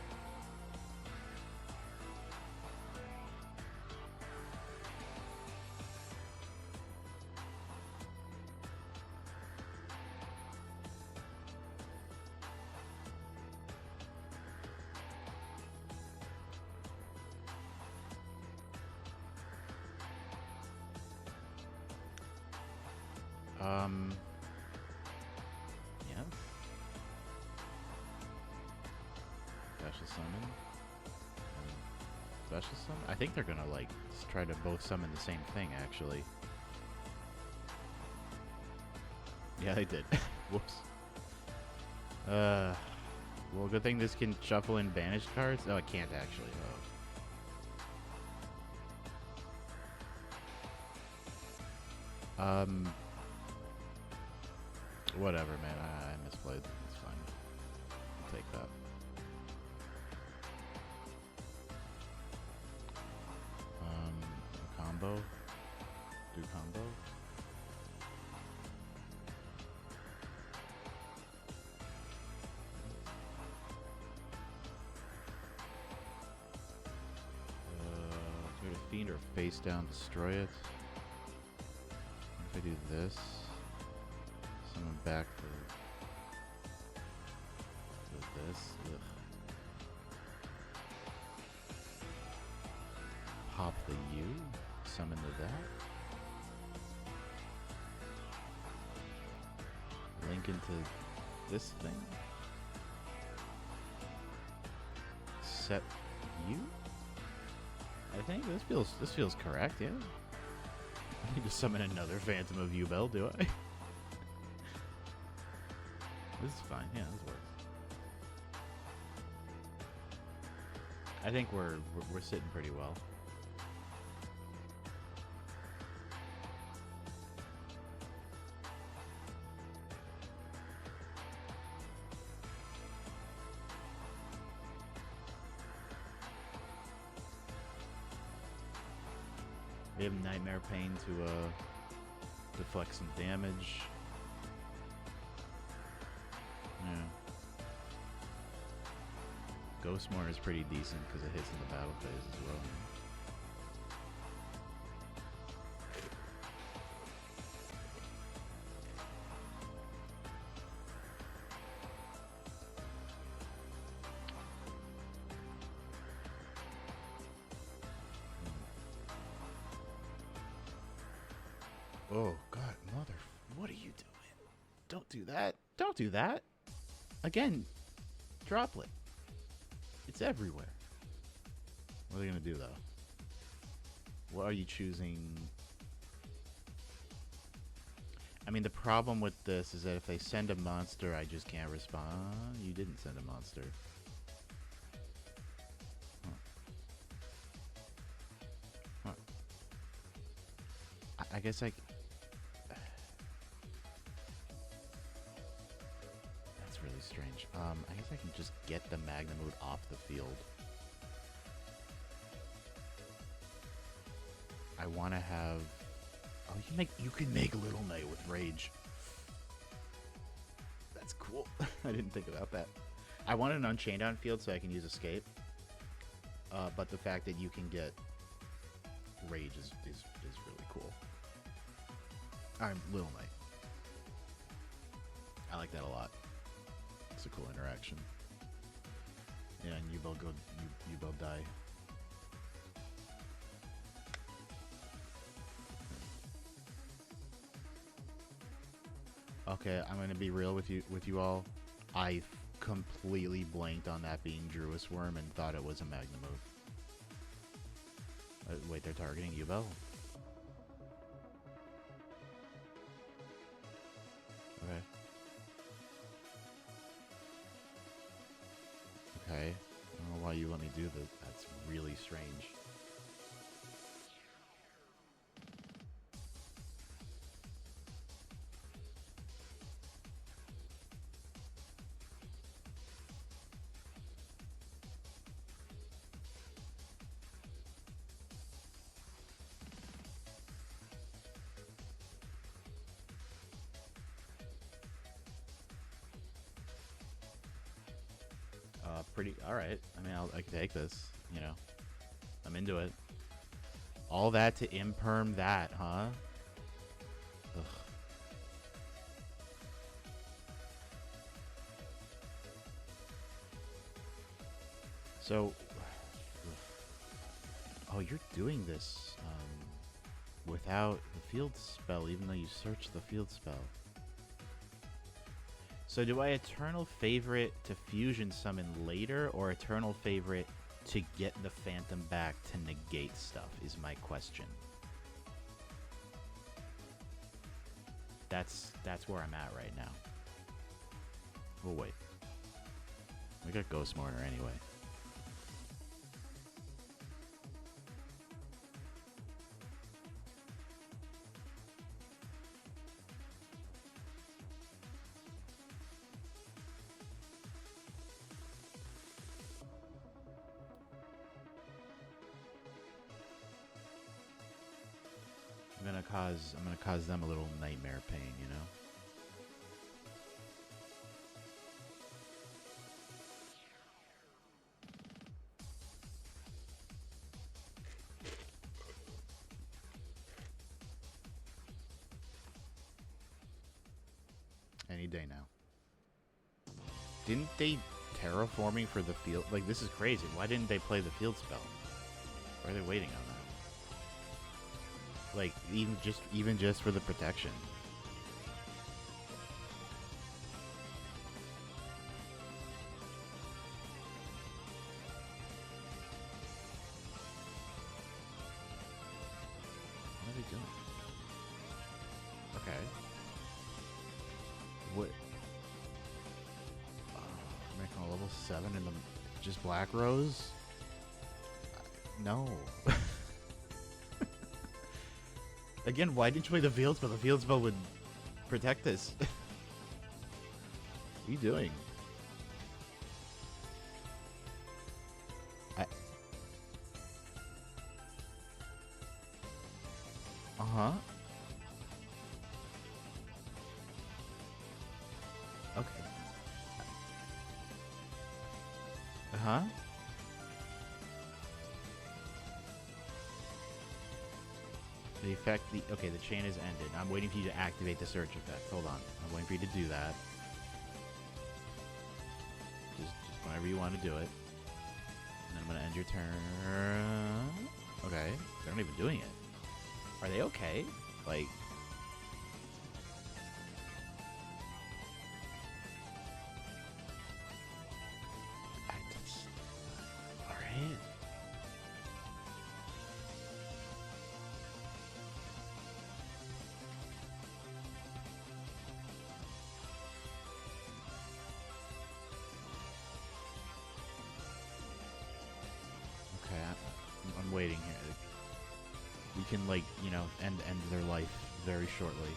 Yeah. Special summon. Special summon? I think they're gonna, like, try to both summon the same thing, actually. Yeah, they did. Whoops. Well, good thing this can shuffle in banished cards. No, it can't, actually. Oh. Whatever, man. I misplayed. It's fine. I'll take that. Combo. Do combo. Fiend or face down, destroy it. If I do this, summon back for this. Ugh. Pop the U, summon to that. Link into this thing. Set U. I think this feels correct, yeah. I need to summon another Phantom of Yubel, do I? This is fine, yeah, this works. I think we're sitting pretty well. We have Nightmare Pain to deflect some damage. Yeah. Ghostmore is pretty decent because it hits in the battle phase as well. Oh, God, mother... What are you doing? Don't do that. Don't do that. Again, droplet. It's everywhere. What are they going to do, though? What are you choosing? I mean, the problem with this is that if they send a monster, I just can't respond. You didn't send a monster. Huh. I guess I... Really strange. I guess I can just get the Magnamood off the field. I want to have... Oh, you can make Little Knight with Rage. That's cool. I didn't think about that. I want an Unchained on field so I can use Escape. But the fact that you can get Rage is really cool. I'm Little Knight. I like that a lot. It's a cool interaction. Yeah, and Yubel die. Okay, I'm gonna be real with you all. I completely blanked on that being Druis Worm and thought it was a Magnamood. Wait, they're targeting Yubel? Okay. Okay. I don't know why you let me do that. That's really strange. Pretty alright. I mean, I can take this, you know. I'm into it. All that to imperm that, huh? Ugh. So, oh, you're doing this without the field spell, even though you searched the field spell. So do I Eternal Favorite to Fusion Summon later, or Eternal Favorite to get the Phantom back to negate stuff, is my question. That's where I'm at right now. We'll wait. We got Ghost Mourner anyway. I'm gonna cause them a little nightmare pain, you know? any day now. Didn't they terraforming for the field? Like, this is crazy. Why didn't they play the field spell? Why are they waiting on that? Like, even just for the protection. What are they doing? Okay. What? Making a level 7 in the just Black Rose? No. Again, why didn't you play the field spell? The field spell would protect this. What are you doing? Uh-huh. Okay. Uh-huh. The effect, okay, the chain has ended. I'm waiting for you to activate the search effect. Hold on. I'm waiting for you to do that. Just whenever you want to do it. And then I'm going to end your turn. Okay. They're not even doing it. Are they okay? Like... Alright. Okay, I'm waiting here. You can, like, you know, end their life very shortly.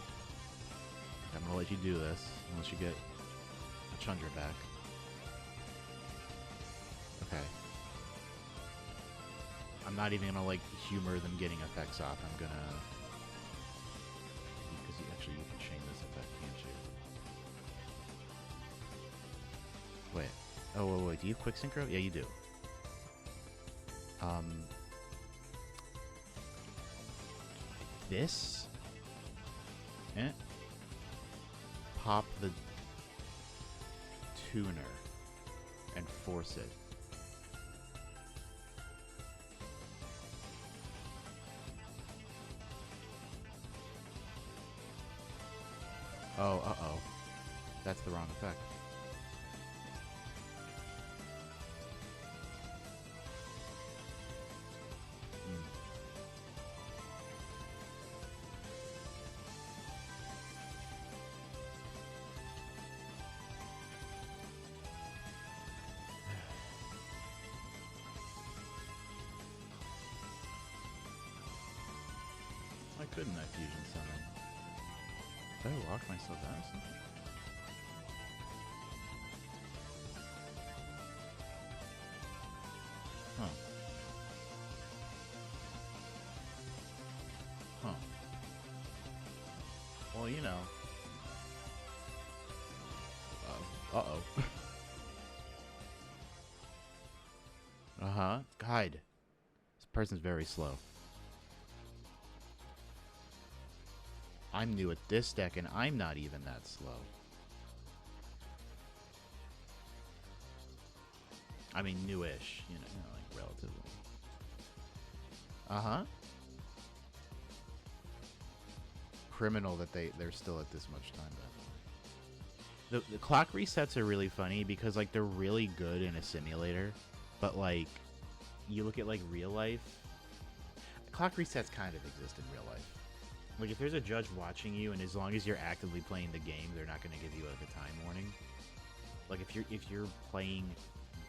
I'm gonna let you do this, unless you get a Chandra back. Okay. I'm not even gonna, like, humor them getting effects off. I'm gonna... Because actually you can chain this effect, can't you? Wait. Oh, wait. Do you have quick synchro? Yeah, you do. This? Pop the tuner and force it. Oh, uh-oh. That's the wrong effect. Why couldn't I fusion summon? Did I lock myself out of something? Huh. Huh. Well, you know. Uh-oh. Uh-huh. Guide. This person's very slow. I'm new at this deck, and I'm not even that slow. I mean, newish, you know, like, relatively. Uh-huh. Criminal that they're still at this much time, but... The clock resets are really funny because, like, they're really good in a simulator, but, like, you look at, like, real life... Clock resets kind of exist in real life. Like, if there's a judge watching you, and as long as you're actively playing the game, they're not going to give you, like, a time warning. Like, if you're playing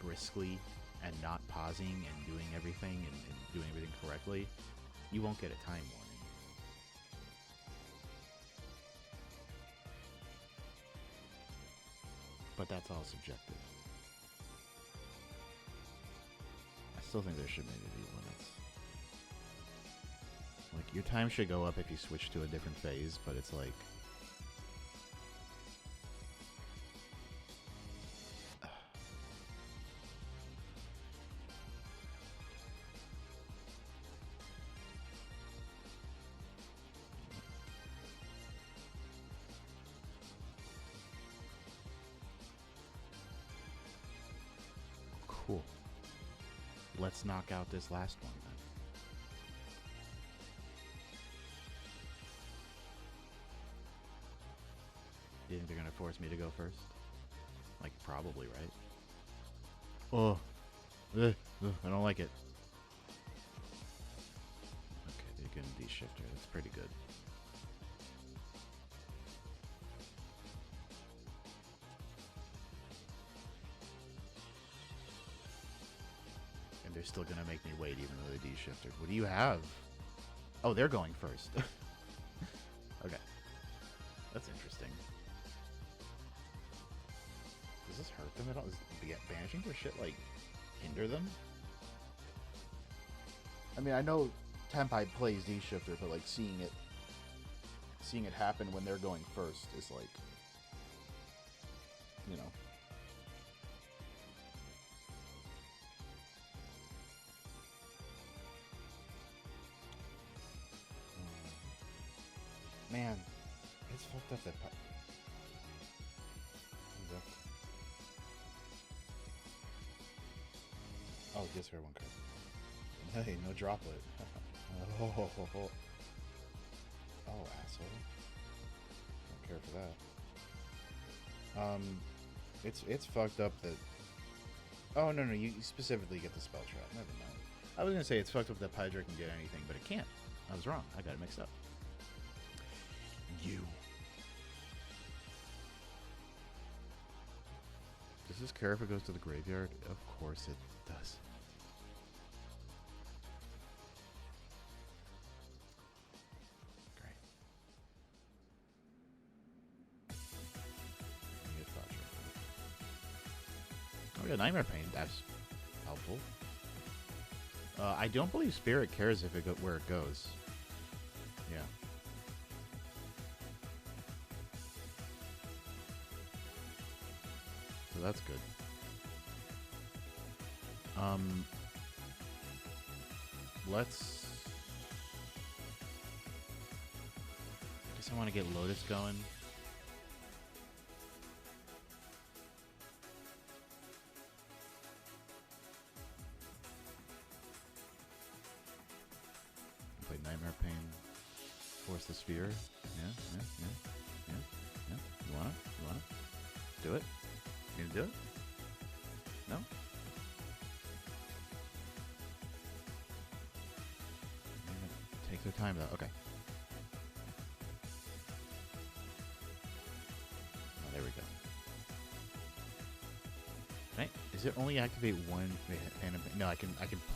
briskly and not pausing and doing everything and doing everything correctly, you won't get a time warning. But that's all subjective. I still think there should maybe be limits. Like, your time should go up if you switch to a different phase, but it's like... Cool. Let's knock out this last one then. Do you think they're gonna force me to go first? Like, probably, right? Oh, I don't like it. Okay, they're gonna D-shifter. That's pretty good. And they're still gonna make me wait even though they D-shifted. What do you have? Oh, they're going first. Okay. That's interesting. Does this hurt them at all? Does banishing for shit, like, hinder them? I mean, I know Tempai plays D-shifter, but, like, seeing it happen when they're going first is, like, you know. Man, it's fucked up that... Oh, discard one card. Hey, no droplet. Oh, asshole. Don't care for that. It's fucked up that... Oh, no, you specifically get the spell trap. Never mind. I was gonna say it's fucked up that Hydra can get anything, but it can't. I was wrong. I got it mixed up. Does this care if it goes to the graveyard? Of course it does. Great. Oh yeah, Nightmare Pain. That's helpful. I don't believe Spirit cares if it where it goes. Yeah. So that's good. Let's... Guess I want to get Lotus going. Play Nightmare Pain. Force the Sphere. Yeah. You wanna? Do it? You gonna do it? No? Take their time though. Okay. Oh, there we go. Can I, is it only activate one? No, I can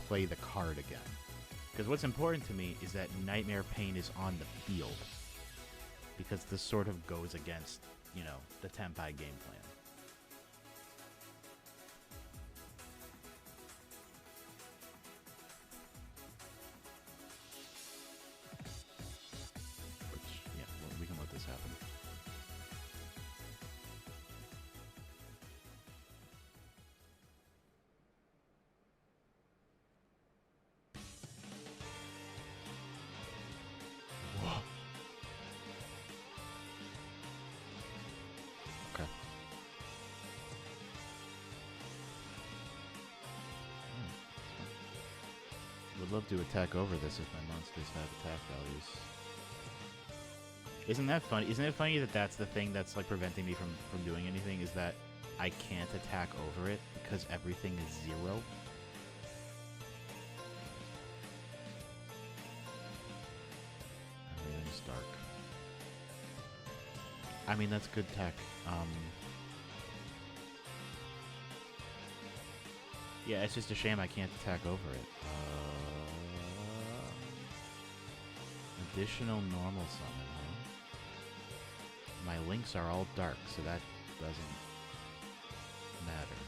play the card again. Because what's important to me is that Nightmare Pain is on the field. Because this sort of goes against, you know, the Tempai game plan. Would love to attack over this if my monsters have attack values. Isn't that funny? Isn't it funny that that's the thing that's like preventing me from doing anything? Is that I can't attack over it because everything is 0. Everything's dark. I mean, that's good tech. Yeah, it's just a shame I can't attack over it. Additional normal summon, huh? My links are all dark, so that doesn't matter.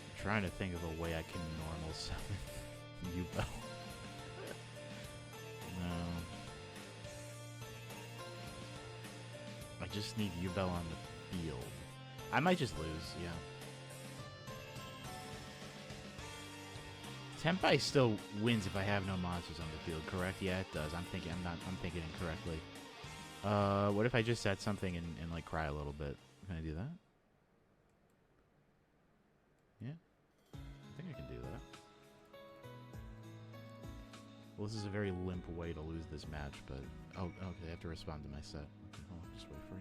I'm trying to think of a way I can normal summon Yubel. No. I just need Yubel on the field. I might just lose, yeah. Tempai still wins if I have no monsters on the field, correct? Yeah, it does. I'm thinking incorrectly. What if I just set something and like cry a little bit? Can I do that? Well, this is a very limp way to lose this match, but... Oh, okay, I have to respond to my set. Okay, hold on, just wait for you.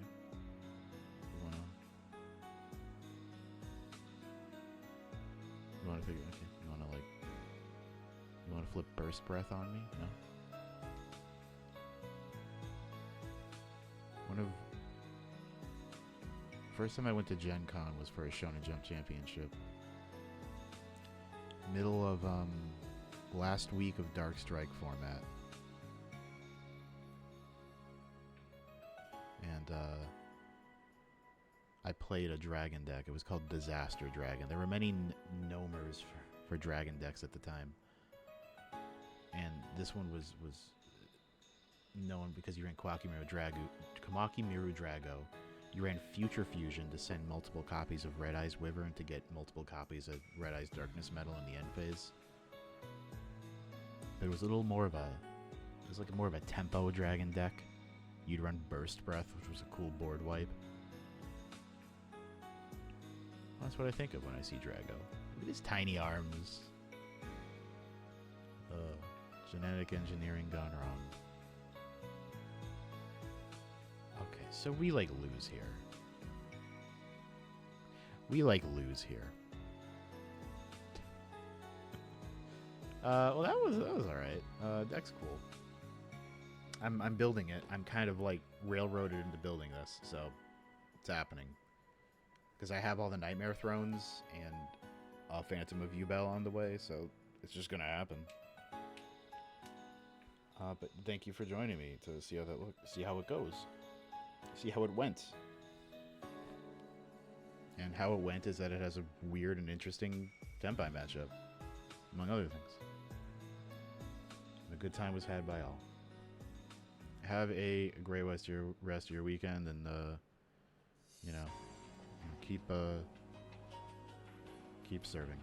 You wanna figure... Okay, you wanna, like... You wanna flip Burst Breath on me? No? One of... First time I went to Gen Con was for a Shonen Jump Championship. Middle of, last week of Dark Strike format. And, I played a dragon deck. It was called Disaster Dragon. There were many nomers for dragon decks at the time. And this one was known because you ran Kawaki Miru Drago. You ran Future Fusion to send multiple copies of Red Eyes Wyvern to get multiple copies of Red Eyes Darkness Metal in the end phase. But it was a little more of a... It was like more of a tempo dragon deck. You'd run Burst Breath, which was a cool board wipe. That's what I think of when I see Drago. Look at his tiny arms. Genetic engineering gone wrong. Okay, so we like lose here. Well, that was all right. Deck's cool. I'm building it. I'm kind of like railroaded into building this, so it's happening. Because I have all the Nightmare Thrones and Phantom of Yubel on the way, so it's just gonna happen. But thank you for joining me to see how it goes, see how it went. And how it went is that it has a weird and interesting Tenpai matchup, among other things. A good time was had by all. Have a great rest of your weekend, and you know, keep serving.